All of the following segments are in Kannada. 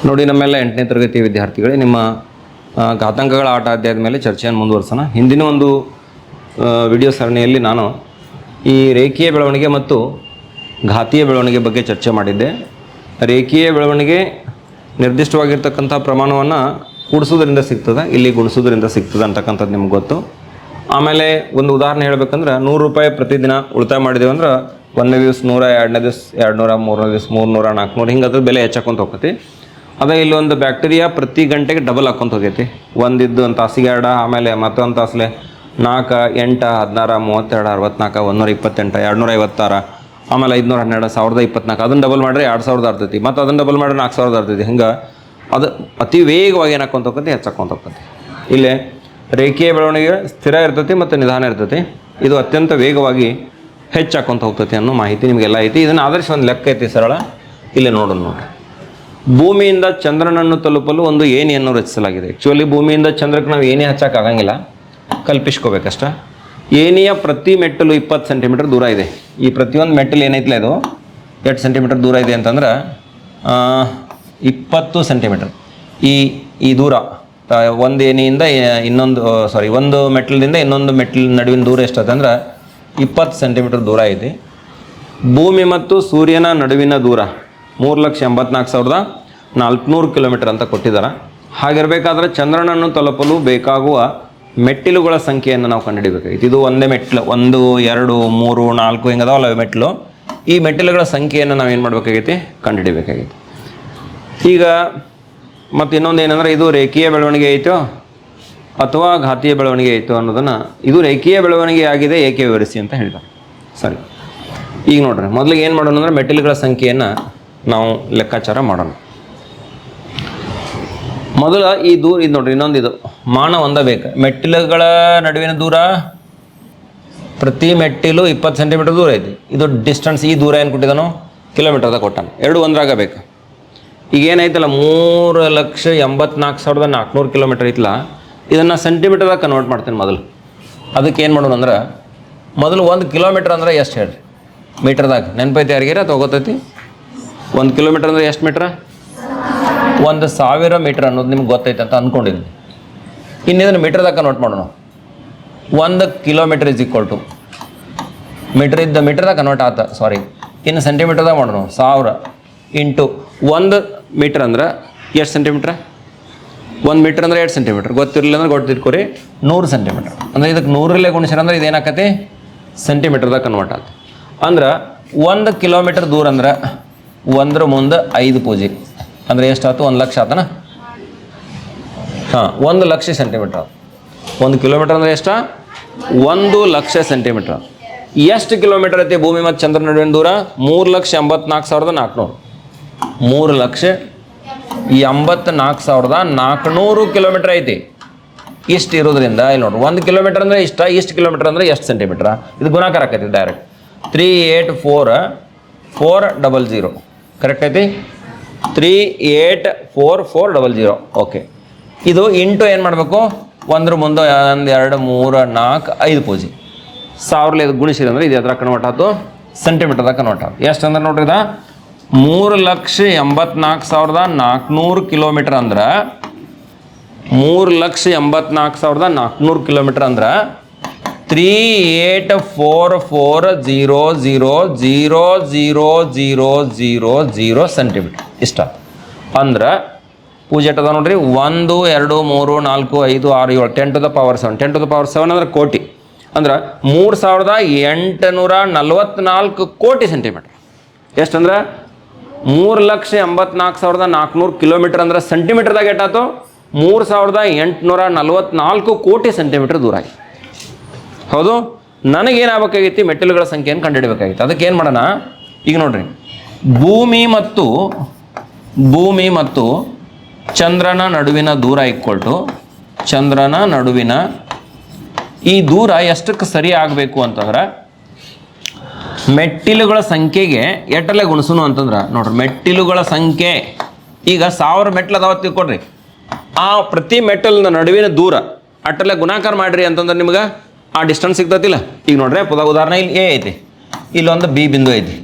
ನೋಡಿ ನಮ್ಮೆಲ್ಲ 8ನೇ ತರಗತಿ ವಿದ್ಯಾರ್ಥಿಗಳೇ, ನಿಮ್ಮ ಘಾತಾಂಕಗಳ ಆಟ ಅಧ್ಯಾಯದ ಮೇಲೆ ಚರ್ಚೆಯನ್ನು ಮುಂದುವರಿಸೋಣ. ಹಿಂದಿನ ಒಂದು ವಿಡಿಯೋ ಸರಣಿಯಲ್ಲಿ ನಾನು ಈ ರೇಖೀಯ ಬೆಳವಣಿಗೆ ಮತ್ತು ಘಾತೀಯ ಬೆಳವಣಿಗೆ ಬಗ್ಗೆ ಚರ್ಚೆ ಮಾಡಿದ್ದೆ. ರೇಖೀಯ ಬೆಳವಣಿಗೆ ನಿರ್ದಿಷ್ಟವಾಗಿರ್ತಕ್ಕಂಥ ಪ್ರಮಾಣವನ್ನು ಕೂಡಿಸೋದ್ರಿಂದ ಸಿಗ್ತದೆ, ಇಲ್ಲಿ ಗುಣಿಸೋದ್ರಿಂದ ಸಿಗ್ತದೆ ಅಂತಕ್ಕಂಥದ್ದು ನಿಮ್ಗೆ ಗೊತ್ತು. ಆಮೇಲೆ ಒಂದು ಉದಾಹರಣೆ ಹೇಳಬೇಕಂದ್ರೆ, 100 ರೂಪಾಯಿ ಪ್ರತಿದಿನ ಉಳಿತಾಯ ಮಾಡಿದೆವು ಅಂದ್ರೆ 1ನೇ ದಿವಸ 100, 2ನೇ ದಿವಸ 200, 3ನೇ ದಿವಸ 300, 400 ಹಿಂಗೆ ಅದ್ರ ಬೆಲೆ ಹೆಚ್ಚಾಕೊಂತ ಹೋಗ್ತೈತಿ. ಅದೇ ಇಲ್ಲಿ ಒಂದು ಬ್ಯಾಕ್ಟೀರಿಯಾ ಪ್ರತಿ ಗಂಟೆಗೆ ಡಬಲ್ ಹಾಕ್ಕೊಂತ ಹೋಗೈತಿ. ಒಂದಿದ್ದು ಒಂದು ತಾಸಿಗೆ 2, ಆಮೇಲೆ ಮತ್ತೊಂದು ತಾಸಲೆ 4, 8, 16, 32, 64, 128, 256, ಆಮೇಲೆ 512, 1024. ಅದನ್ನು ಡಬಲ್ ಮಾಡಿದ್ರೆ 2000 ಆಗ್ತೈತಿ. ಮತ್ತು ಅದನ್ನು ಡಬಲ್ ಮಾಡಿದ್ರೆ 4000 ಆಗ್ತೈತಿ. ಹಿಂಗೆ ಅದು ಅತಿ ವೇಗವಾಗಿ ಏನಾಕೊಂತ ಹೋಗ್ತೈತಿ, ಹೆಚ್ಚಾಕೊಂತ ಹೋಗ್ತೈತಿ. ಇಲ್ಲೇ ರೇಖೀಯ ಬೆಳವಣಿಗೆ ಸ್ಥಿರ ಇರ್ತೈತಿ ಮತ್ತು ನಿಧಾನ ಇರ್ತೈತಿ. ಇದು ಅತ್ಯಂತ ವೇಗವಾಗಿ ಹೆಚ್ಚಾಕೊಂತ ಹೋಗ್ತೈತಿ ಅನ್ನೋ ಮಾಹಿತಿ ನಿಮಗೆಲ್ಲ ಐತಿ. ಇದನ್ನು ಆಧರಿಸಿ ಒಂದು ಲೆಕ್ಕ ಐತಿ ಸರಳ, ಇಲ್ಲೇ ನೋಡೋಣ ನೋಡಿ. ಭೂಮಿಯಿಂದ ಚಂದ್ರನನ್ನು ತಲುಪಲು ಒಂದು ಏಣಿಯನ್ನು ರಚಿಸಲಾಗಿದೆ. ಆ್ಯಕ್ಚುಲಿ ಭೂಮಿಯಿಂದ ಚಂದ್ರಕ್ಕೆ ನಾವು ಏಣಿ ಹಚ್ಚೋಕ್ಕಾಗಂಗಿಲ್ಲ, ಕಲ್ಪಿಸ್ಕೋಬೇಕಷ್ಟ. ಏಣಿಯ ಪ್ರತಿ ಮೆಟ್ಟಲು 20 ಸೆಂಟಿಮೀಟರ್ ದೂರ ಇದೆ. ಈ ಪ್ರತಿಯೊಂದು ಮೆಟ್ಟಲು ಏನೈತಿಲ್ಲ ಇದು 8 ಸೆಂಟಿಮೀಟರ್ ದೂರ ಇದೆ ಅಂತಂದ್ರೆ 20 ಸೆಂಟಿಮೀಟರ್. ಈ ದೂರ ಒಂದು ಏಣಿಯಿಂದ ಒಂದು ಮೆಟ್ಟಲಿಂದ ಇನ್ನೊಂದು ಮೆಟ್ಟಲಿನ ನಡುವಿನ ದೂರ ಎಷ್ಟಾಯ್ತಂದ್ರೆ 20 ಸೆಂಟಿಮೀಟರ್ ದೂರ ಇದೆ. ಭೂಮಿ ಮತ್ತು ಸೂರ್ಯನ ನಡುವಿನ ದೂರ 3,84,400 ಕಿಲೋಮೀಟರ್ ಅಂತ ಕೊಟ್ಟಿದ್ದಾರೆ. ಹಾಗಿರಬೇಕಾದ್ರೆ ಚಂದ್ರನನ್ನು ತಲುಪಲು ಬೇಕಾಗುವ ಮೆಟ್ಟಿಲುಗಳ ಸಂಖ್ಯೆಯನ್ನು ನಾವು ಕಂಡುಹಿಡಿಬೇಕಾಗಿತ್ತು. ಇದು ಒಂದೇ ಮೆಟ್ಟಿಲು, 1, 2, 3, 4 ಹಿಂಗದಾವಲ್ಲ ಮೆಟ್ಟಿಲು. ಈ ಮೆಟ್ಟಿಲುಗಳ ಸಂಖ್ಯೆಯನ್ನು ನಾವು ಏನು ಮಾಡಬೇಕಾಗೈತಿ, ಕಂಡುಹಿಡಿಬೇಕಾಗಿತ್ತು. ಈಗ ಮತ್ತು ಇನ್ನೊಂದು ಏನಂದರೆ, ಇದು ರೇಖೀಯ ಬೆಳವಣಿಗೆ ಐತೋ ಅಥವಾ ಘಾತೀಯ ಬೆಳವಣಿಗೆ ಐತೋ ಅನ್ನೋದನ್ನು, ಇದು ರೇಖೀಯ ಬೆಳವಣಿಗೆ ಆಗಿದೆ ಏಕೆ ವಿವರಿಸಿ ಅಂತ ಹೇಳಿದ್ದಾರೆ. ಸರಿ, ಈಗ ನೋಡ್ರಿ, ಮೊದಲಿಗೆ ಏನು ಮಾಡೋಣ ಅಂದರೆ ಮೆಟ್ಟಿಲುಗಳ ಸಂಖ್ಯೆಯನ್ನು ನಾವು ಲೆಕ್ಕಾಚಾರ ಮಾಡೋಣ. ಮೊದಲು ಈ ದೂರ ಇದು ನೋಡ್ರಿ, ಇನ್ನೊಂದು ಇದು ಮಾನ ಹೊಂದಬೇಕು. ಮೆಟ್ಟಿಲುಗಳ ನಡುವಿನ ದೂರ ಪ್ರತಿ ಮೆಟ್ಟಿಲು 20 ಸೆಂಟಿಮೀಟರ್ ದೂರ ಐತಿ. ಇದು ಡಿಸ್ಟೆನ್ಸ್, ಈ ದೂರ ಏನು ಕೊಟ್ಟಿದ್ದಾನೋ ಕಿಲೋಮೀಟರ್ದಾಗ ಕೊಟ್ಟಾನ. ಎರಡು ಒಂದರಾಗಬೇಕು. ಈಗ ಏನೈತಲ್ಲ 3,84,400 ಕಿಲೋಮೀಟರ್ ಐತಲ್ಲ, ಇದನ್ನು ಸೆಂಟಿಮೀಟರ್ದಾಗ ಕನ್ವರ್ಟ್ ಮಾಡ್ತೀನಿ ಮೊದಲು. ಅದಕ್ಕೆ ಏನು ಮಾಡೋಣ ಅಂದ್ರೆ, ಮೊದಲು 1 ಕಿಲೋಮೀಟ್ರ್ ಅಂದ್ರೆ ಎಷ್ಟು ಹೇಳ್ರಿ ಮೀಟರ್ದಾಗ? ನೆನಪೈತಿ ಯಾರಿಗಾರ ತೊಗೋತೈತಿ? 1 ಕಿಲೋಮೀಟ್ರ್ ಅಂದರೆ ಎಷ್ಟು ಮೀಟ್ರ? 1,000 ಮೀಟ್ರ್ ಅನ್ನೋದು ನಿಮ್ಗೆ ಗೊತ್ತೈತೆ ಅಂತ ಅಂದ್ಕೊಂಡಿದ್ದೀನಿ. ಇನ್ನು ಇದನ್ನು ಮೀಟರ್ದಾಗ ಕನ್ವರ್ಟ್ ಮಾಡೋಣ. 1 ಕಿಲೋಮೀಟ್ರ್ ಇಸ್ ಈಕ್ವಲ್ ಟು ಮೀಟರ್ದಾಗ ಕನ್ವರ್ಟ್ ಆತ, ಸಾರಿ. ಇನ್ನು ಸೆಂಟಿಮೀಟರ್ದಾಗ ಮಾಡೋಣ. 1000 ಇಂಟು 1 ಮೀಟ್ರ್ ಅಂದ್ರೆ ಎಷ್ಟು ಸೆಂಟಿಮೀಟ್ರ್? 1 ಮೀಟ್ರ್ ಅಂದರೆ 8 ಸೆಂಟಿಮೀಟ್ರ್. ಗೊತ್ತಿರಲಿಲ್ಲ ಅಂದ್ರೆ ಗೊತ್ತಿಟ್ಕೊರಿ. 100 ಸೆಂಟಿಮೀಟ್ರ್ ಅಂದರೆ ಇದಕ್ಕೆ 100ರಲ್ಲೇ ಗುಣಿಸ್ಯಾರ ಅಂದ್ರೆ ಇದೇನಾಕತಿ ಸೆಂಟಿಮೀಟರ್ದಾಗ ಕನ್ವರ್ಟ್ ಆಗುತ್ತೆ. ಅಂದ್ರೆ 1 ಕಿಲೋಮೀಟ್ರ್ ದೂರ ಅಂದ್ರೆ 1ರ ಮುಂದೆ 5 ಪೂಜೆ ಅಂದರೆ ಎಷ್ಟಾಯ್ತು? 1 ಲಕ್ಷ ಆತನ? ಹಾಂ, 1 ಲಕ್ಷ ಸೆಂಟಿಮೀಟ್ರ್. 1 ಕಿಲೋಮೀಟ್ರ್ ಅಂದರೆ ಎಷ್ಟ? 1 ಲಕ್ಷ ಸೆಂಟಿಮೀಟ್ರ್. ಎಷ್ಟು ಕಿಲೋಮೀಟ್ರ್ ಐತಿ ಭೂಮಿ ಮತ್ತು ಚಂದ್ರ ನಡುವಿನ ದೂರ? 3,84,400. 3,84,400 ಕಿಲೋಮೀಟ್ರ್ ಐತಿ. ಇಷ್ಟು ಇರೋದ್ರಿಂದ ಇಲ್ಲಿ ನೋಡ್ರಿ, 1 ಕಿಲೋಮೀಟ್ರ್ ಅಂದರೆ ಇಷ್ಟು ಕಿಲೋಮೀಟ್ರ್ ಅಂದರೆ ಎಷ್ಟು ಸೆಂಟಿಮೀಟ್ರ? ಇದು ಗುಣಾಕಾರ ಆಕೈತಿ ಡೈರೆಕ್ಟ್. 384,400 ಕರೆಕ್ಟ್ ಐತಿ. 384,400. ಓಕೆ, ಇದು ಇಂಟು ಏನು ಮಾಡಬೇಕು? 1ರ ಮುಂದೆ 1, 2, 3, 4, 5 ಪೂಜೆ 1000 ಇದು ಗುಣಿಸಿದೆ ಅಂದರೆ ಇದು ಎದ್ರ ಕನ್ವರ್ಟ್ ಆಯ್ತು? ಸೆಂಟಿಮೀಟರ್ದಾಗ ಕನ್ವರ್ಟ್ ಆಯ್ತು. ಎಷ್ಟು ಅಂದ್ರೆ ನೋಡ್ರಿ, ಇದು 3,84,400 ಕಿಲೋಮೀಟ್ರ್ ಅಂದ್ರೆ 3,84,400 ಕಿಲೋಮೀಟ್ರ್ ಅಂದ್ರೆ 384,400,000,000 ಸೆಂಟಿಮೀಟ್ರ್ ಇಷ್ಟ. ಅಂದ್ರೆ ಪೂಜೆ ಅದ ನೋಡ್ರಿ, 1, 2, 3, 4, 5, 6, 7, 10 to the power 7. 10 to the power 7 ಅಂದ್ರೆ ಕೋಟಿ. ಅಂದ್ರೆ 3,844 ಕೋಟಿ ಸೆಂಟಿಮೀಟ್ರ್. ಎಷ್ಟಂದ್ರೆ 3,84,400 ಕಿಲೋಮೀಟ್ರ್ ಅಂದ್ರೆ ಸೆಂಟಿಮೀಟರ್ದಾಗ ಎಷ್ಟಾಯ್ತು? 3,844 ಕೋಟಿ ಸೆಂಟಿಮೀಟ್ರ್ ದೂರ ಆಗಿ. ಹೌದು, ನನಗೇನಾಗಬೇಕಾಗಿತ್ತು? ಮೆಟ್ಟಿಲುಗಳ ಸಂಖ್ಯೆಯನ್ನು ಕಂಡುಹಿಡಬೇಕಾಗಿತ್ತು. ಅದಕ್ಕೆ ಏನು ಮಾಡೋಣ ಈಗ ನೋಡ್ರಿ, ಭೂಮಿ ಮತ್ತು ಚಂದ್ರನ ನಡುವಿನ ದೂರ ಇಕ್ವಲ್ಟು ಚಂದ್ರನ ನಡುವಿನ ಈ ದೂರ ಎಷ್ಟಕ್ಕೆ ಸರಿ ಆಗಬೇಕು ಅಂತಂದ್ರೆ, ಮೆಟ್ಟಿಲುಗಳ ಸಂಖ್ಯೆಗೆ ಎಟ್ಟಲ್ಲೇ ಗುಣಿಸೋನು ಅಂತಂದ್ರೆ ನೋಡ್ರಿ, ಮೆಟ್ಟಿಲುಗಳ ಸಂಖ್ಯೆ ಈಗ 1000 ಮೆಟ್ಲು ಅದಾವ ತಿಳ್ಕೊಡ್ರಿ. ಆ ಪ್ರತಿ ಮೆಟ್ಟಲಿನ ನಡುವಿನ ದೂರ ಅಟ್ಟಲ್ಲೇ ಗುಣಾಕಾರ ಮಾಡಿರಿ ಅಂತಂದ್ರೆ ನಿಮ್ಗೆ ಆ ಡಿಸ್ಟೆನ್ಸ್ ಸಿಗ್ತತಿಲ್ಲ. ಈಗ ನೋಡ್ರಿ, ಉದಾಹರಣೆ ಇಲ್ಲಿ ಎ ಐತಿ, ಇಲ್ಲೊಂದು ಬಿ ಬಿಂದು ಐತಿ.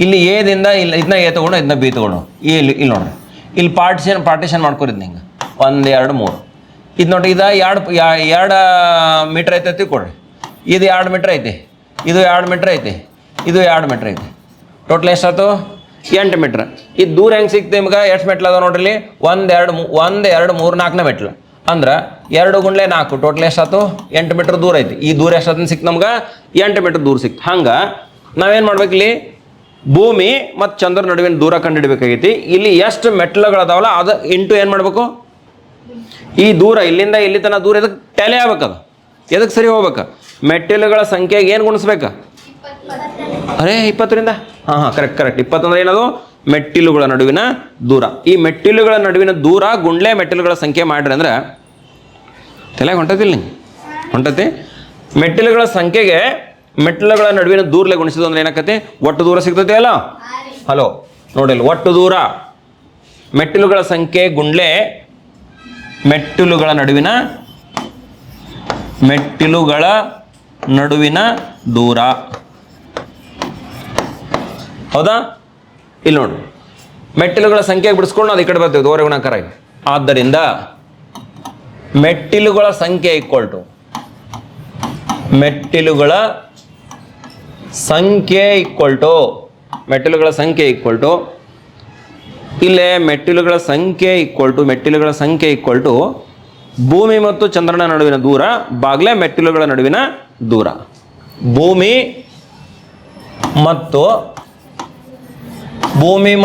ಇಲ್ಲಿ ಎದಿಂದ ಇದನ್ನ ಎ ತೊಗೊಂಡು ಇದನ್ನ ಬಿ ತೊಗೊಂಡು ಇಲ್ಲಿ ನೋಡ್ರಿ, ಇಲ್ಲಿ ಪಾರ್ಟಿಷನ್ ಮಾಡ್ಕೊರಿದ್ ಹಿಂಗೆ 1 2 3 ಇದು ನೋಡಿ, ಇದು 2 ಮೀಟ್ರ್ ಐತೆ ತಿಳ್ಕೊಡ್ರಿ. ಇದು 2 ಮೀಟ್ರ್ ಐತಿ, ಇದು 2 ಮೀಟ್ರ್ ಐತಿ, ಇದು 2 ಮೀಟ್ರ್ ಐತಿ. ಟೋಟಲ್ ಎಷ್ಟಾಯ್ತು? 8 ಮೀಟ್ರ್. ಇದು ದೂರ ಹೆಂಗೆ ಸಿಕ್ತು ನಿಮ್ಗೆ? ಎಷ್ಟು ಮೆಟ್ಲು ಅದ ನೋಡ್ರಿ? 1 2 3 4ನೇ ಮೆಟ್ಲು ಅಂದ್ರೆ 2 ಗುಂಡ್ಲೆ 4 ಟೋಟಲ್ ಎಷ್ಟಾಯ್ತು? 8 ಮೀಟ್ರ್ ದೂರ ಐತಿ. ಈ ದೂರ ಎಷ್ಟಾದ ಸಿಕ್ತು ನಮ್ಗೆ? 8 ಮೀಟ್ರ್ ದೂರ ಸಿಕ್ತು. ಹಂಗೆ ನಾವೇನು ಮಾಡ್ಬೇಕು? ಇಲ್ಲಿ ಭೂಮಿ ಮತ್ತು ಚಂದ್ರ ನಡುವಿನ ದೂರ ಕಂಡುಹಿಡಬೇಕಾಗೈತಿ. ಇಲ್ಲಿ ಎಷ್ಟು ಮೆಟ್ಲುಗಳದಾವಲ್ಲ ಅದು ಇಂಟು ಏನು ಮಾಡಬೇಕು? ಈ ದೂರ ಇಲ್ಲಿಂದ ಇಲ್ಲಿ ತನಕ ದೂರ ಎದಕ್ಕೆ ಟ್ಯಾಲಿ ಆಗ್ಬೇಕದು, ಎದಕ್ಕೆ ಸರಿ ಹೋಗ್ಬೇಕು? ಮೆಟ್ಟಿಲುಗಳ ಸಂಖ್ಯೆಗೆ ಏನು ಗುಣಿಸ್ಬೇಕು? ಅರೇ 20ರಿಂದ ಕರೆಕ್ಟ್ 20 ಅಂದ್ರೆ ಏನದು? ಮೆಟ್ಟಿಲುಗಳ ನಡುವಿನ ದೂರ. ಈ ಮೆಟ್ಟಿಲುಗಳ ನಡುವಿನ ದೂರ ಗುಂಡ್ಲೆ ಮೆಟ್ಟಿಲುಗಳ ಸಂಖ್ಯೆ ಮಾಡ್ರಿ ಅಂದ್ರೆ ತಲೆಗೆ ಹೊಂಟತಿಲ್ಲ ನಿಂಗೆ? ಹೊಂಟತಿ. ಮೆಟ್ಟಿಲುಗಳ ಸಂಖ್ಯೆಗೆ ಮೆಟ್ಟಿಲುಗಳ ನಡುವಿನ ದೂರಲೆ ಗುಣಿಸಿದ ಅಂದ್ರೆ ಏನಾಕತಿ? ಒಟ್ಟು ದೂರ ಸಿಗ್ತತಿ ಅಲ್ಲ? ಹಲೋ ನೋಡಿಲ್ಲ, ಒಟ್ಟು ದೂರ ಮೆಟ್ಟಿಲುಗಳ ಸಂಖ್ಯೆ ಗುಂಡ್ಲೆ ಮೆಟ್ಟಿಲುಗಳ ನಡುವಿನ ದೂರ. ಹೌದಾ? ಇಲ್ಲಿ ನೋಡಿ, ಮೆಟ್ಟಿಲುಗಳ ಸಂಖ್ಯೆ ಬಿಡಿಸ್ಕೊಂಡು ಅದು ಈ ಕಡೆ ಬರ್ತೀವಿ ದೂರ ಗುಣಾಕಾರ. ಆದ್ದರಿಂದ ಮೆಟ್ಟಿಲುಗಳ ಸಂಖ್ಯೆ ಭೂಮಿ ಮತ್ತು ಚಂದ್ರನ ನಡುವಿನ ದೂರ ಬಾಗ್ಲೆ ಮೆಟ್ಟಿಲುಗಳ ನಡುವಿನ ದೂರ. ಭೂಮಿ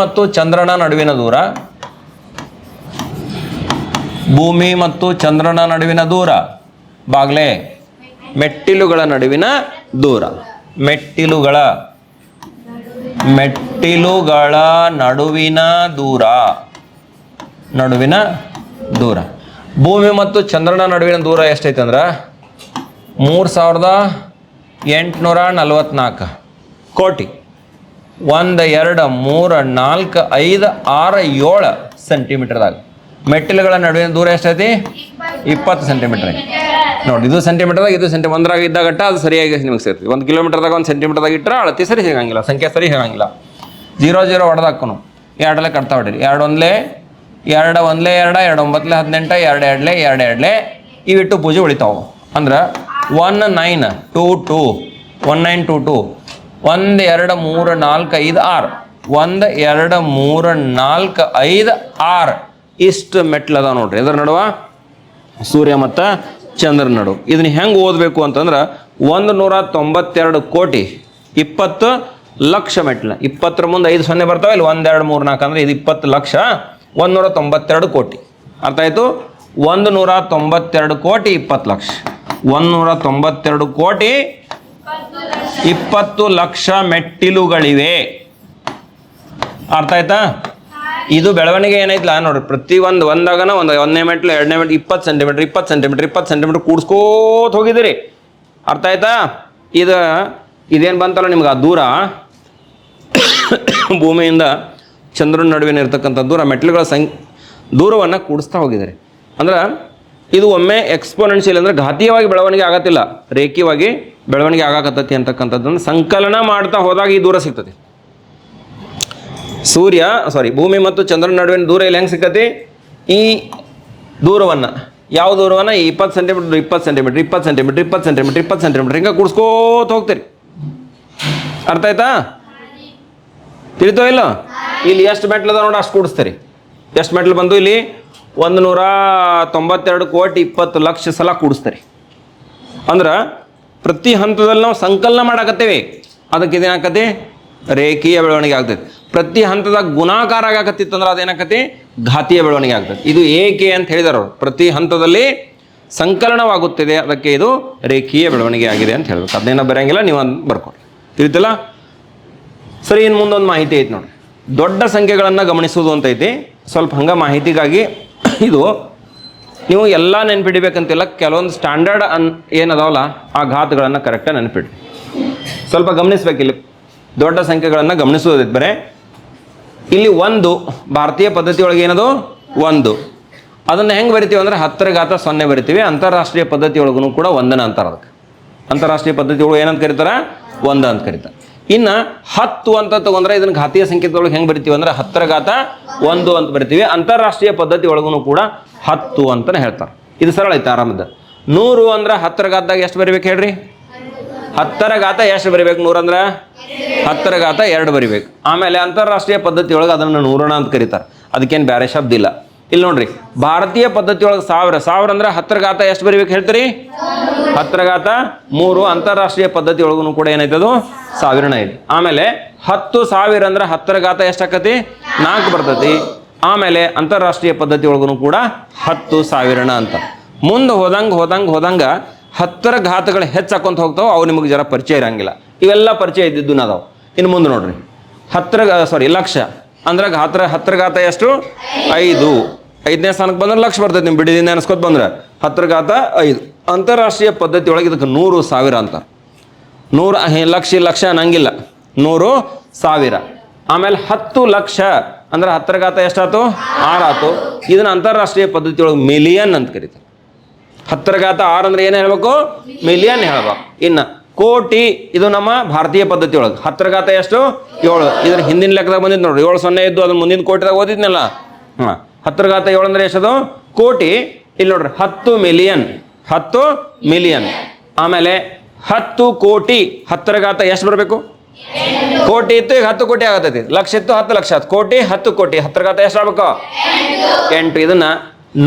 ಮತ್ತು ಚಂದ್ರನ ನಡುವಿನ ದೂರ, ಭೂಮಿ ಮತ್ತು ಚಂದ್ರನ ನಡುವಿನ ದೂರ ಬಾಗ್ಲೆ ಮೆಟ್ಟಿಲುಗಳ ನಡುವಿನ ದೂರ. ಮೆಟ್ಟಿಲುಗಳ ನಡುವಿನ ದೂರ. ಭೂಮಿ ಮತ್ತು ಚಂದ್ರನ ನಡುವಿನ ದೂರ ಎಷ್ಟೈತೆ ಅಂದ್ರೆ 3844 ಕೋಟಿ. 1 2 3 4 5 6 7 ಸೆಂಟಿಮೀಟರ್ದಾಗ. ಮೆಟ್ಟಿಲುಗಳ ನಡುವಿನ ದೂರ ಎಷ್ಟೈತಿ? 20 ಸೆಂಟಿಮೀಟರ್ ಐತಿ ನೋಡಿ. ಇದು ಸೆಂಟಿಮೀಟರ್ದಾಗ, ಇದು ಒಂದ್ರಾಗ ಇದ್ದಾಗಟ್ಟ ಅದು ಸರಿಯಾಗಿ ನಿಮಗೆ ಸೇರ್ತೀವಿ. 1 ಕಿಲೋಮೀಟರ್ದಾಗ 1 ಸೆಂಟಿಮೀಟರ್ದಾಗ ಇಟ್ಟರೆ ಅಳತಿ ಸರಿ ಸಿಗಂಗಿಲ್ಲ, ಸಂಖ್ಯೆ ಸರಿ ಸಿಗಂಗಿಲ್ಲ. 0 0 ಹೊಡೆದಾಕನು 2 ಕಟ್ತಾ ಹೊಡೀರಿ. 2 1 2 1 2 2 9 18 2 2 2 2 ಇವಿಟ್ಟು ಪೂಜೆ ಉಳಿತಾವು. ಅಂದ್ರೆ 1922 1922 1 2 3 4 5 6 1 2 3 4 5 6 ಇಷ್ಟು ಮೆಟ್ಲದ ನೋಡ್ರಿ. ಇದರ ನಡುವ ಸೂರ್ಯ ಮತ್ತು ಚಂದ್ರ ನಡುವೆ. ಇದನ್ನ ಹೆಂಗೆ ಓದಬೇಕು ಅಂತಂದ್ರೆ 192 ಕೋಟಿ 20 ಲಕ್ಷ ಮೆಟ್ಲು. 20ರ ಮುಂದೆ 5 0 ಬರ್ತಾವೆ. ಇಲ್ಲಿ 1 2 3 4 ಅಂದ್ರೆ ಇದು 20 ಲಕ್ಷ 192 ಕೋಟಿ. ಅರ್ಥ ಆಯ್ತು? 192 ಕೋಟಿ 20 ಲಕ್ಷ. 192 ಕೋಟಿ 20 ಲಕ್ಷ ಮೆಟ್ಟಿಲುಗಳಿವೆ. ಅರ್ಥ ಆಯ್ತಾ? ಇದು ಬೆಳವಣಿಗೆ ಏನೈತಿಲ್ಲ ನೋಡ್ರಿ. ಪ್ರತಿ ಒಂದಾಗನ 1ನೇ ಮೆಟ್ಲು 2ನೇ ಮೆಟ್ಲು 20 ಸೆಂಟಿಮೀಟರ್ 20 ಸೆಂಟಿಮೀಟರ್ 20 ಸೆಂಟಿಮೀಟರ್ ಕೂಡಿಸ್ಕೋತ ಹೋಗಿದ್ದೀರಿ. ಅರ್ಥ ಆಯ್ತಾ? ಇದೇನು ಬಂತಲ್ಲ ನಿಮ್ಗೆ ಆ ದೂರ ಭೂಮಿಯಿಂದ ಚಂದ್ರನ ನಡುವಿನ ಇರ್ತಕ್ಕಂಥ ದೂರ ಮೆಟ್ಲುಗಳ ದೂರವನ್ನು ಕೂಡಿಸ್ತಾ ಹೋಗಿದ್ದಾರೆ. ಅಂದ್ರೆ ಇದು ಒಮ್ಮೆ ಎಕ್ಸ್ಪೋನೆನ್ಷಿಯಲ್ ಅಂದರೆ ಘಾತೀಯವಾಗಿ ಬೆಳವಣಿಗೆ ಆಗತ್ತಿಲ್ಲ, ರೇಖೀಯವಾಗಿ ಬೆಳವಣಿಗೆ ಆಗಾಕತ್ತತಿ ಅಂತಕ್ಕಂಥದ್ದನ್ನು ಸಂಕಲನ ಮಾಡ್ತಾ ಹೋದಾಗ ಈ ದೂರ ಸಿಗ್ತದೆ. ಭೂಮಿ ಮತ್ತು ಚಂದ್ರನ ನಡುವಿನ ದೂರ ಇಲ್ಲಿ ಹೆಂಗೆ ಸಿಕ್ಕತಿ? ಈ ದೂರವನ್ನು ಯಾವ ದೂರವನ್ನು 20 centimetre 20 centimetre 20 centimetre 20 centimetre 20 centimetre ಹಿಂಗೆ ಕೂಡಿಸ್ಕೋತ ಹೋಗ್ತೀರಿ. ಅರ್ಥ ಆಯ್ತಾ? ತಿಳಿತೋ ಇಲ್ಲ? ಇಲ್ಲಿ ಎಷ್ಟು ಮೆಟ್ಲದ ನೋಡಿ ಅಷ್ಟು ಕೂಡಿಸ್ತೀರಿ. ಎಷ್ಟು ಮೆಟ್ಲು ಬಂದು ಇಲ್ಲಿ 192 ಕೋಟಿ 20 ಲಕ್ಷ ಸಲ ಕೂಡಿಸ್ತಾರೆ. ಅಂದ್ರೆ ಪ್ರತಿ ಹಂತದಲ್ಲಿ ನಾವು ಸಂಕಲನ ಮಾಡಾಕತ್ತೇವೆ. ಅದಕ್ಕೆ ಇದೇನಾಕತಿ? ರೇಖೀಯ ಬೆಳವಣಿಗೆ ಆಗ್ತೈತಿ. ಪ್ರತಿ ಹಂತದಾಗ ಗುಣಾಕಾರ ಆಗಾಕತ್ತಿತ್ತು ಅಂದ್ರೆ ಅದೇನಾಕತಿ? ಘಾತೀಯ ಬೆಳವಣಿಗೆ ಆಗ್ತದೆ. ಇದು ಏಕೆ ಅಂತ ಹೇಳಿದಾರೆ ಅವರು. ಪ್ರತಿ ಹಂತದಲ್ಲಿ ಸಂಕಲನವಾಗುತ್ತಿದೆ, ಅದಕ್ಕೆ ಇದು ರೇಖೀಯ ಬೆಳವಣಿಗೆ ಆಗಿದೆ ಅಂತ ಹೇಳ್ಬೇಕು. ಅದನ್ನೇನೋ ಬರೋಂಗಿಲ್ಲ, ನೀವು ಬರ್ಕೊಳ್ಳಿ. ತಿಳಿತಲ್ಲ? ಸರಿ, ಇನ್ನು ಮುಂದೊಂದು ಮಾಹಿತಿ ಐತಿ ನೋಡಿ. ದೊಡ್ಡ ಸಂಖ್ಯೆಗಳನ್ನು ಗಮನಿಸೋದು ಅಂತ ಐತಿ. ಸ್ವಲ್ಪ ಹಂಗೆ ಮಾಹಿತಿಗಾಗಿ ಇದು ನೀವು ಎಲ್ಲ ನೆನ್ಪಿಡಿಬೇಕಂತಿಲ್ಲ. ಕೆಲವೊಂದು ಸ್ಟ್ಯಾಂಡರ್ಡ್ ಏನದಾವಲ್ಲ ಆ ಘಾತಗಳನ್ನು ಕರೆಕ್ಟಾಗಿ ನೆನ್ಪಿಡಿ. ಸ್ವಲ್ಪ ಗಮನಿಸ್ಬೇಕಿಲ್ಲಿ. ದೊಡ್ಡ ಸಂಖ್ಯೆಗಳನ್ನು ಗಮನಿಸೋದೈತೆ ಬರೇ. ಇಲ್ಲಿ 1 ಭಾರತೀಯ ಪದ್ಧತಿ ಒಳಗೆ ಏನದು 1. ಅದನ್ನು ಹೆಂಗೆ ಬರಿತೀವಿ ಅಂದರೆ 10 ರ ಘಾತ 0 ಬರಿತೀವಿ. ಅಂತಾರಾಷ್ಟ್ರೀಯ ಪದ್ಧತಿ ಒಳಗೂ ಕೂಡ 1ನ ಅಂತಾರೆ. ಅದಕ್ಕೆ ಅಂತಾರಾಷ್ಟ್ರೀಯ ಪದ್ಧತಿ ಒಳಗೆ ಏನಂತ ಕರೀತಾರೆ? 1 ಅಂತ ಕರೀತಾರೆ. ಇನ್ನು 10 ಅಂತ ತಗೊಂಡ್ರೆ ಇದನ್ನ ಘಾತೀಯ ಸಂಕೇತದೊಳಗೆ ಹೆಂಗೆ ಬರಿತೀವಿ ಅಂದ್ರೆ 10 ರ ಘಾತ 1 ಅಂತ ಬರಿತೀವಿ. ಅಂತಾರಾಷ್ಟ್ರೀಯ ಪದ್ಧತಿ ಒಳಗೂ ಕೂಡ 10 ಅಂತಲೇ ಹೇಳ್ತಾರೆ. ಇದು ಸರಳ ಐತೆ ಆರಾಮದ. 100 ಅಂದ್ರೆ 10 ರ ಘಾತದಾಗ ಎಷ್ಟು ಬರಿಬೇಕು ಹೇಳ್ರಿ? 10 ರ ಘಾತ ಎಷ್ಟು ಬರಿಬೇಕು? 100 ಅಂದ್ರೆ 10 ರ ಘಾತ 2 ಬರಿಬೇಕು. ಆಮೇಲೆ ಅಂತಾರಾಷ್ಟ್ರೀಯ ಪದ್ಧತಿ ಒಳಗೆ ಅದನ್ನು 100 ಅಂತ ಕರೀತಾರೆ. ಅದಕ್ಕೇನು ಬೇರೆ ಶಬ್ದ ಇಲ್ಲ. ಇಲ್ಲಿ ನೋಡ್ರಿ, ಭಾರತೀಯ ಪದ್ಧತಿ ಒಳಗೆ 1000 ಅಂದ್ರೆ 10 ರ ಘಾತ ಎಷ್ಟು ಬರಿಬೇಕು ಹೇಳ್ತೀರಿ? 10 ರ ಘಾತ 3. ಅಂತಾರಾಷ್ಟ್ರೀಯ ಪದ್ಧತಿ ಒಳಗೂ ಕೂಡ ಏನೈತದು 1000 ಐತಿ. ಆಮೇಲೆ 10,000 ಅಂದ್ರೆ 10 ರ ಘಾತ ಎಷ್ಟಾಕತಿ? 4 ಬರ್ತೈತಿ. ಆಮೇಲೆ ಅಂತಾರಾಷ್ಟ್ರೀಯ ಪದ್ಧತಿ ಒಳಗೂ ಕೂಡ 10,000 ಅಂತ. ಮುಂದೆ ಹೋದಂಗೆ 10 ರ ಘಾತಗಳು ಹೆಚ್ಚಾಕೊಂತ ಹೋಗ್ತಾವೆ. ಅವು ನಿಮಗೆ ಜರ ಪರಿಚಯ ಇರಂಗಿಲ್ಲ. ಇವೆಲ್ಲ ಪರಿಚಯ ಇದ್ದಿದ್ದು ಅದಾವೆ. ಇನ್ನು ಮುಂದೆ ನೋಡ್ರಿ, ಲಕ್ಷ ಅಂದ್ರೆ 10 ರ ಘಾತ ಎಷ್ಟು? 5. 5ನೇ ಸ್ಥಾನಕ್ಕೆ ಬಂದ್ರೆ ಲಕ್ಷ ಬರ್ತೈತೆ. ನಿಮ್ಮ ಬಿಡಿದಿಂದ ಅನ್ಸ್ಕೊತ ಬಂದ್ರೆ 10 ರ ಘಾತ 5. ಅಂತಾರಾಷ್ಟ್ರೀಯ ಪದ್ಧತಿ ಒಳಗೆ ಇದಕ್ಕೆ 100,000 ಅಂತ. 100 ಲಕ್ಷ ಅನ್ನಂಗಿಲ್ಲ, 100,000. ಆಮೇಲೆ 10 ಲಕ್ಷ ಅಂದ್ರೆ 10 ರ ಘಾತ ಎಷ್ಟಾಯ್ತು? 6 ಆಯ್ತು. ಇದನ್ನ ಅಂತಾರಾಷ್ಟ್ರೀಯ ಪದ್ಧತಿ ಒಳಗೆ ಮಿಲಿಯನ್ ಅಂತ ಕರೀತಾರೆ. 10 ರ ಘಾತ 6 ಅಂದ್ರೆ ಏನು ಹೇಳ್ಬೇಕು? ಮಿಲಿಯನ್ ಹೇಳ್ಬೇಕು. ಇನ್ನು ಕೋಟಿ, ಇದು ನಮ್ಮ ಭಾರತೀಯ ಪದ್ಧತಿ ಒಳಗೆ 10 ರ ಘಾತ ಎಷ್ಟು? 7. ಇದ್ರ ಹಿಂದಿನ ಲೆಕ್ಕದಾಗ ಬಂದಿದ್ದು ನೋಡ್ರಿ, 7 0 ಇದ್ದು ಅದನ್ನ ಮುಂದಿನ ಕೋಟಿದಾಗ ಓದಿದ್ನಲ್ಲ. 10 ರ ಘಾತ 7 ಅಂದ್ರೆ ಎಷ್ಟದು? ಕೋಟಿ. ಇಲ್ಲಿ ನೋಡ್ರಿ, 10 ಮಿಲಿಯನ್, 10 ಮಿಲಿಯನ್. ಆಮೇಲೆ 10 ಕೋಟಿ, 10 ರ ಘಾತ ಎಷ್ಟು ಬರಬೇಕು? ಕೋಟಿ ಇತ್ತು, ಈಗ 10 ಕೋಟಿ ಆಗತೈತಿ. ಲಕ್ಷ ಇತ್ತು, 10 ಲಕ್ಷ. ಕೋಟಿ 10 ಕೋಟಿ, 10 ರ ಘಾತ ಎಷ್ಟು ಆಗ್ಬೇಕು? 8. ಇದನ್ನ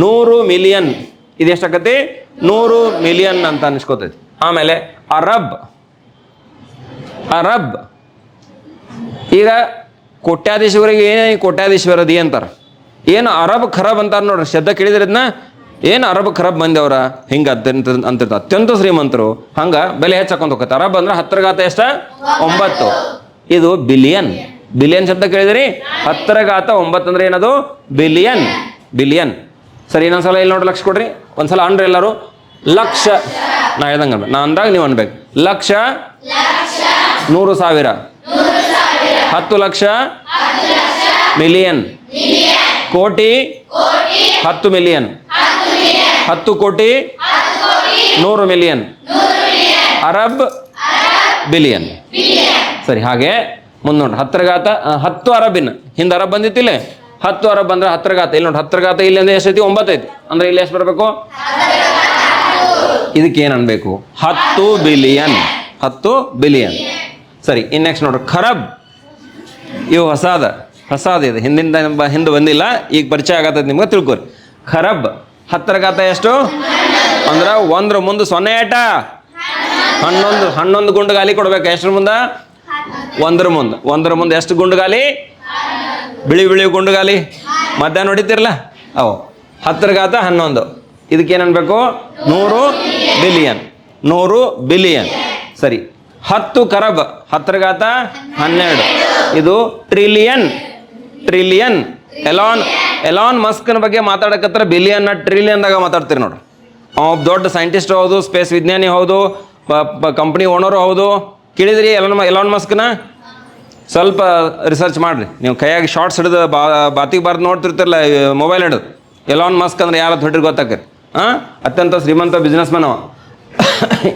100 ಮಿಲಿಯನ್, ಇದು ಎಷ್ಟಾಗತಿ? 100 ಮಿಲಿಯನ್ ಅಂತ ಅನಿಸ್ಕೋತೈತಿ. ಆಮೇಲೆ ಅರಬ್, ಈಗ ಕೋಟ್ಯಾಧೀಶ್ವರಿಗೆ ಏನೇ ಕೋಟ್ಯಾಧೀಶ್ವರದಿ ಅಂತಾರೆ. ಏನು ಅರಬ್ ಖರಬ್ ಅಂತಾರೆ ನೋಡ್ರಿ, ಶಬ್ದ ಕೇಳಿದ್ರೆ ಇದನ್ನ ಏನು ಅರಬ್ ಖರಬ್ ಮಂದಿವ್ರ ಹಿಂಗೆ ಅಂತಿರ್ತಾರೆ. ಅತ್ಯಂತ ಶ್ರೀಮಂತರು, ಹಂಗೆ ಬೆಲೆ ಹೆಚ್ಚಾಕೊಂತ ಹೋಗುತ್ತೆ. ಅರಬ್ ಅಂದ್ರೆ 10 ರ ಘಾತ ಎಷ್ಟ? 9. ಇದು ಬಿಲಿಯನ್. ಬಿಲಿಯನ್ ಶಬ್ದ ಕೇಳಿದ್ರಿ? 10 ರ ಘಾತ 9 ಅಂದ್ರೆ ಏನದು? ಬಿಲಿಯನ್. ಸರಿ, ಇನ್ನೊಂದ್ಸಲ ಇಲ್ಲಿ ನೋಡ್ರಿ, ಲಕ್ಷ ಕೊಡ್ರಿ. ಒಂದ್ಸಲ ಅನ್ರಿ ಎಲ್ಲರೂ. ಲಕ್ಷ, ನಾ ಹೇಳ್ದಂಗೆ ನಾ ಅಂದಾಗ ನೀವು ಅನ್ಬೇಕು. ಲಕ್ಷ 100,000, 10 ಲಕ್ಷ ಮಿಲಿಯನ್, ಕೋಟಿ 10 ಮಿಲಿಯನ್, 10 ಕೋಟಿ 100 ಮಿಲಿಯನ್, ಅರಬ್ ಬಿಲಿಯನ್. ಸರಿ, ಹಾಗೆ ಮುಂದೆ ನೋಡ್ರಿ, 10 ರ ಘಾತ 10 ಅರಬಿನ ಹಿಂದೆ ಅರಬ್ ಬಂದಿತ್ತಿಲ್ಲ. 10 ಅರಬ್ ಅಂದ್ರೆ 10 ರ ಘಾತ. ಇಲ್ಲಿ ನೋಡಿ, 10 ರ ಘಾತ ಇಲ್ಲಿ ಅಂದ್ರೆ ಎಷ್ಟೈತಿ? 9 ಐತಿ. ಅಂದ್ರೆ ಇಲ್ಲಿ ಎಷ್ಟು ಬರಬೇಕು? ಇದಕ್ಕೆ ಏನು ಅನ್ಬೇಕು? 10 ಬಿಲಿಯನ್, 10 ಬಿಲಿಯನ್. ಸರಿ, ಇನ್ನು ನೆಕ್ಸ್ಟ್ ನೋಡ್ರಿ, ಖರಬ್. ಇವು ಹೊಸಾದ ಇದು, ಹಿಂದೆ ಬಂದಿಲ್ಲ, ಈಗ ಪರಿಚಯ ಆಗತ್ತೈತಿ ನಿಮ್ಗೆ, ತಿಳ್ಕೊರಿ. ಖರಬ್ 10 ರ ಘಾತ ಎಷ್ಟು? ಅಂದ್ರೆ 1 ಮುಂದೆ 0 ಏಟ 11 ಗುಂಡುಗಾಲಿ ಕೊಡ್ಬೇಕು. ಎಷ್ಟ್ರ ಮುಂದೆ? 1 ಮುಂದೆ ಎಷ್ಟು ಗುಂಡುಗಾಲಿ? ಬಿಳಿ ಗುಂಡುಗಾಲಿ ಮಧ್ಯಾಹ್ನ ಹೊಡಿತಿರಲ್ಲ ಅವು. 10 ರ ಘಾತ 11. ಇದಕ್ಕೇನು ಅನ್ಬೇಕು? 100 ಬಿಲಿಯನ್, 100 ಬಿಲಿಯನ್. ಸರಿ, 10 ಖರಬ್ 10 ರ ಘಾತ 12. ಇದು ಟ್ರಿಲಿಯನ್. ಎಲಾನ್ ಮಸ್ಕ್ನ ಬಗ್ಗೆ ಮಾತಾಡಕತ್ರ ಬಿಲಿಯನ್ ಟ್ರಿಲಿಯನ್ದಾಗ ಮಾತಾಡ್ತೀರಿ ನೋಡ್ರಿ. ದೊಡ್ಡ ಸೈಂಟಿಸ್ಟ್ ಹೌದು, ಸ್ಪೇಸ್ ವಿಜ್ಞಾನಿ ಹೌದು, ಕಂಪ್ನಿ ಓನರು ಹೌದು. ಕೇಳಿದ್ರಿ ಎಲಾನ್ ಮಸ್ಕ್ನ? ಸ್ವಲ್ಪ ರಿಸರ್ಚ್ ಮಾಡಿರಿ. ನೀವು ಕೈಯಾಗಿ ಶಾರ್ಟ್ಸ್ ಹಿಡಿದು ಬಾತಿಗೆ ಬಾರ್ದು ನೋಡ್ತಿರ್ತಿರಲ್ಲ ಮೊಬೈಲ್ ಹಿಡಿದು. ಎಲಾನ್ ಮಸ್ಕ್ ಅಂದ್ರೆ ಯಾರು ಹೊಟ್ಟಿರಿ ಗೊತ್ತಾಕರಿ. ಅತ್ಯಂತ ಶ್ರೀಮಂತ ಬಿಸ್ನೆಸ್ ಮ್ಯಾನ್ ಅವ.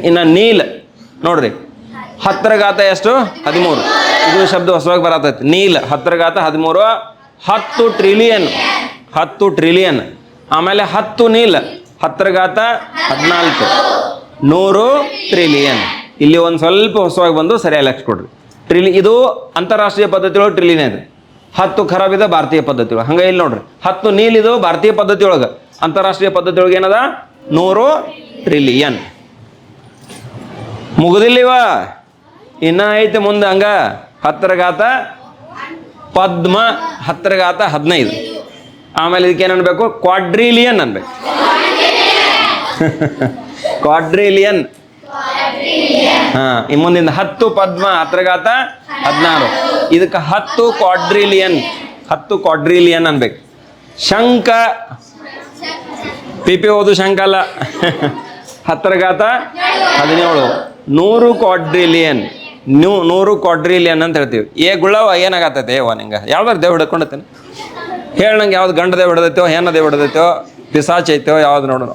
ಇನ್ನು ನೀಲ್ ನೋಡ್ರಿ, 10 ರ ಘಾತ ಎಷ್ಟು? 13. ಇದು ಶಬ್ದ ಹೊಸವಾಗಿ ಬರತೈತಿ. ನೀಲ್ 10 ರ ಘಾತ 13. 10 ಟ್ರಿಲಿಯನ್. ಆಮೇಲೆ 10 ನೀಲ್ 10 ರ ಘಾತ 14. 100 ಟ್ರಿಲಿಯನ್. ಇಲ್ಲಿ ಒಂದು ಸ್ವಲ್ಪ ಹೊಸವಾಗಿ ಬಂದು ಸರಿಯಾಗಿ ಲಕ್ಷ ಕೊಡ್ರಿ. ಇದು ಅಂತಾರಾಷ್ಟ್ರೀಯ ಪದ್ಧತಿ ಒಳಗೆ ಟ್ರಿಲಿಯನ್ ಇದೆ. 10 ಖರಾಬ್ ಇದೆ ಭಾರತೀಯ ಪದ್ಧತಿ ಒಳಗೆ. ಹಂಗೆ ಇಲ್ಲಿ ನೋಡ್ರಿ, 10 ನೀಲ್ ಇದು ಭಾರತೀಯ ಪದ್ಧತಿ ಒಳಗೆ. ಅಂತಾರಾಷ್ಟ್ರೀಯ ಪದ್ಧತಿ ಒಳಗೆ ಏನದ? 100 ಟ್ರಿಲಿಯನ್. ಮುಗುದಿಲ್ಲಿವ, ಇನ್ನ ಐತೆ ಮುಂದೆ. ಹಂಗ 10 ರ ಘಾತ ಪದ್ಮ 10 ರ ಘಾತ 15. ಆಮೇಲೆ ಇದಕ್ಕೆ ಏನು ಅನ್ಬೇಕು? ಕ್ವಾಡ್ರಿಲಿಯನ್ ಅನ್ಬೇಕು. ಕ್ವಾಡ್ರಿಲಿಯನ್. ಈ ಮುಂದಿಂದ 10 ಪದ್ಮ 10 ರ ಘಾತ 16. ಇದಕ್ಕೆ 10 ಕ್ವಾಡ್ರಿಲಿಯನ್ ಅನ್ಬೇಕು. ಶಂಖ ಪಿಪಿ ಓದು ಶಂಖ ಅಲ್ಲ. 10 ರ ಘಾತ 17. 100 ಕ್ವಾಡ್ರಿಲಿಯನ್. 100 ಕ್ವಾಡ್ರಿಲಿಯನ್ ಅಂತ ಹೇಳ್ತೀವಿ. ಗುಳ್ಳವ ಏನಾಗತ್ತೈತೆ ನಿಂಗೆ? ಯಾವ್ದಾರು ದೇವ್ ಹಿಡ್ಕೊಂಡತ್ತೇನೆ ಹೇಳಿ ನಂಗೆ. ಯಾವ್ದು ಗಂಡ ದೇವ್ ಹಿಡ್ದೈತೋ, ಹೆಣ್ಣ ದೇವ್ ಹಿಡ್ದೈತೋ, ಪಿಸಾಚ್ ಐತೋ, ಯಾವ್ದು ನೋಡೋಣ.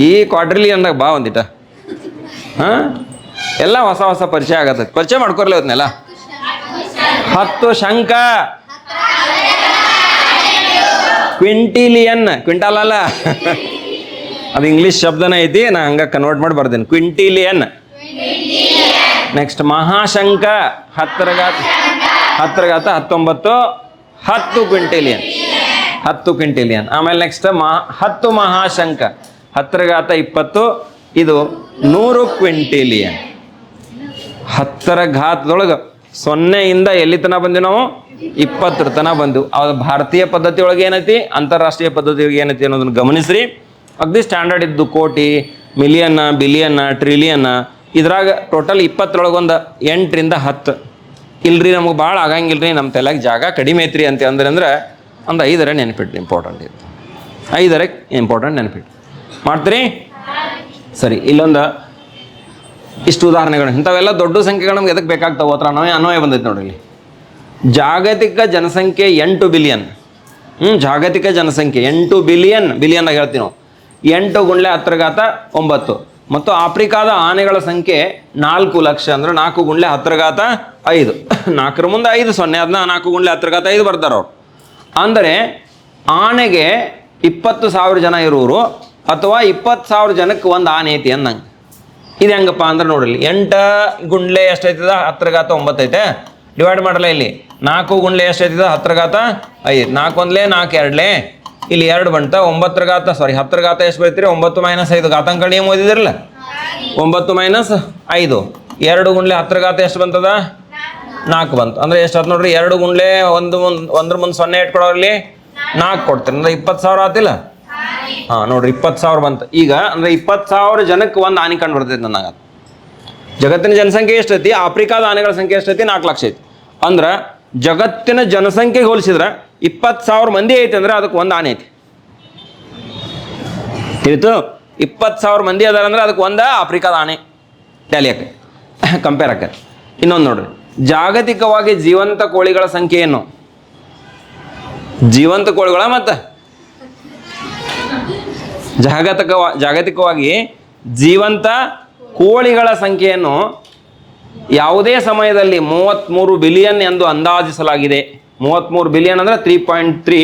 ಈ ಕ್ವಾಡ್ರಿಲಿಯನ್ದಾಗ ಬಾ ಒಂದಿಟ. ಎಲ್ಲ ಹೊಸ ಹೊಸ ಪರಿಚಯ ಆಗತ್ತೈತಿ. ಪರಿಚಯ ಮಾಡ್ಕೊರ್ಲಿ ಅದನ್ನೆಲ್ಲ. 10 ಶಂಕ, ಕ್ವಿಂಟಿಲಿಯನ್, ಕ್ವಿಂಟಾಲ್ ಅಲ್ಲ ಅದು ಇಂಗ್ಲಿಷ್ ಶಬ್ದನ ಐತಿ, ನಾ ಹಂಗ ಕನ್ವರ್ಟ್ ಮಾಡಿ ಬರ್ದೇನೆ, ಕ್ವಿಂಟಿಲಿಯನ್. ನೆಕ್ಸ್ಟ್ ಮಹಾಶಂಕ, 10 ಘಾತ 19, 10 ಕ್ವಿಂಟಿಲಿಯನ್, 10 ಕ್ವಿಂಟಿಲಿಯನ್. ಆಮೇಲೆ ನೆಕ್ಸ್ಟ್ 10 ಮಹಾಶಂಕ, 10 ಘಾತ 20, ಇದು 100 ಕ್ವಿಂಟಿಲಿಯನ್. 10ರ ಘಾತದೊಳಗೆ 0ಇಂದ ಎಲ್ಲಿ ತನಕ ಬಂದಿವಿ ನಾವು? 20 ತನಕ ಬಂದು. ಅದು ಭಾರತೀಯ ಪದ್ಧತಿ ಒಳಗೆ ಏನೈತಿ, ಅಂತಾರಾಷ್ಟ್ರೀಯ ಪದ್ಧತಿ ಒಳಗೆ ಏನೈತಿ ಅನ್ನೋದನ್ನ ಗಮನಿಸ್ರಿ. ಅಗದಿ ಸ್ಟ್ಯಾಂಡರ್ಡ್ ಇದ್ದು ಕೋಟಿ, ಮಿಲಿಯನ್, ಬಿಲಿಯನ್, ಟ್ರಿಲಿಯನ್, ಇದ್ರಾಗ ಟೋಟಲ್ 20ರೊಳಗೆ ಒಂದು 8ರಿಂದ 10 ಇಲ್ರಿ, ನಮಗೆ ಭಾಳ ಆಗಂಗಿಲ್ರಿ, ನಮ್ಮ ತಲೆಗೆ ಜಾಗ ಕಡಿಮೆ ಐತ್ರಿ ಅಂತ ಅಂದ್ರೆ ಒಂದು 5 ನೆನಪಿಟ್ರಿ, ಇಂಪಾರ್ಟೆಂಟ್ ಇತ್ತು. 5 ಇಂಪಾರ್ಟೆಂಟ್ ನೆನಪಿಟ್ಟು ಮಾಡ್ತೀರಿ. ಸರಿ, ಇಲ್ಲೊಂದು ಇಷ್ಟು ಉದಾಹರಣೆಗಳು. ಇಂಥವೆಲ್ಲ ದೊಡ್ಡ ಸಂಖ್ಯೆಗಳು ನಮ್ಗೆ ಎದಕ್ಕೆ ಬೇಕಾಗ್ತಾವೆ ಹತ್ರ ಅನ್ವಯ ಬಂದೈತೆ ನೋಡ್ರಿ. ಇಲ್ಲಿ ಜಾಗತಿಕ ಜನಸಂಖ್ಯೆ 8 ಬಿಲಿಯನ್. ಜಾಗತಿಕ ಜನಸಂಖ್ಯೆ 8 ಬಿಲಿಯನ್, ಬಿಲಿಯನ್ ಆಗಿ ಹೇಳ್ತೀವಿ ನಾವು. 8 ಗುಂಡ್ಲೆ 10 ಘಾತ 9. ಮತ್ತು ಆಫ್ರಿಕಾದ ಆನೆಗಳ ಸಂಖ್ಯೆ 4 ಲಕ್ಷ, ಅಂದ್ರೆ 4 ಗುಂಡ್ಲೆ 10 ಘಾತ 5. 4ರ ಮುಂದೆ 5 0, ಅದನ್ನ 4 ಗುಂಡ್ಲೆ 10 ಘಾತ 5 ಬರ್ತಾರ ಅವ್ರು. ಅಂದರೆ ಆನೆಗೆ 20,000 ಜನ ಇರುವರು, ಅಥವಾ 20,000 ಜನಕ್ಕೆ ಒಂದು ಆನೆ ಐತಿ ಅಂದಂಗೆ. ಇದು ಹೆಂಗಪ್ಪ ಅಂದ್ರೆ ನೋಡ್ರಿ, 8 ಗುಂಡ್ಲೆ ಎಷ್ಟೈತದ? 10 ಘಾತ 9 ಐತೆ. ಡಿವೈಡ್ ಮಾಡಲ್ಲ, ಇಲ್ಲಿ 4 ಗುಂಡ್ಲೆ ಎಷ್ಟೈತದ? 10 ಘಾತ 5. 4 1 4 2 ಇಲ್ಲಿ 2 ಬಂತ. 10 ಘಾತ ಎಷ್ಟು ಬೈತೀರಿ? 9 - 5 ಘಾತಾಂಕ ನಿಯಮ ಓದಿದಿರಲ್ಲ. 9 - 5 2 ಗುಂಡ್ಲೆ 10 ಘಾತ ಎಷ್ಟು ಬಂತದ? 4 ಬಂತು. ಅಂದ್ರೆ ಎಷ್ಟು ಆಯ್ತು ನೋಡ್ರಿ, 2 ಗುಂಡ್ಲೆ 1 ಮುಂದೆ 0 ಇಟ್ಕೊಡೋರಲ್ಲಿ 4 ಕೊಡ್ತೀರಿ, ಅಂದ್ರೆ 20,000 ಆತಿಲ್ಲ. ಹಾಂ ನೋಡ್ರಿ, 20,000 ಬಂತು. ಈಗ ಅಂದ್ರೆ 20,000 ಜನಕ್ಕೆ ಒಂದು ಆನೆ ಕಂಡು ಬರ್ತೈತೆ ನನಗೆ. ಜಗತ್ತಿನ ಜನಸಂಖ್ಯೆ ಎಷ್ಟೈತಿ? ಆಫ್ರಿಕಾದ ಆನೆಗಳ ಸಂಖ್ಯೆ ಎಷ್ಟೈತಿ? 4 ಲಕ್ಷ ಐತಿ. ಅಂದ್ರೆ ಜಗತ್ತಿನ ಜನಸಂಖ್ಯೆಗೆ ಹೋಲಿಸಿದ್ರೆ 20,000 ಮಂದಿ ಐತಿ ಅಂದ್ರೆ ಅದಕ್ಕೆ ಒಂದು ಆನೆ ಐತಿ. ತಿಳಿತು? 20,000 ಮಂದಿ ಅದಾರ ಅಂದ್ರೆ ಅದಕ್ಕೆ ಒಂದು ಆಫ್ರಿಕಾದ ಆನೆ ಟ್ಯಾಲಿ ಆಕೈತಿ, ಕಂಪೇರ್ ಆಕೈತಿ. ಇನ್ನೊಂದು ನೋಡ್ರಿ, ಜಾಗತಿಕವಾಗಿ ಜೀವಂತ ಕೋಳಿಗಳ ಸಂಖ್ಯೆ ಏನು? ಜೀವಂತ ಕೋಳಿಗಳ ಮತ್ತು ಜಾಗತಿಕವಾಗಿ ಜೀವಂತ ಕೋಳಿಗಳ ಸಂಖ್ಯೆಯನ್ನು ಯಾವುದೇ ಸಮಯದಲ್ಲಿ 33 ಬಿಲಿಯನ್ ಎಂದು ಅಂದಾಜಿಸಲಾಗಿದೆ. 33 ಬಿಲಿಯನ್ ಅಂದ್ರೆ 3.3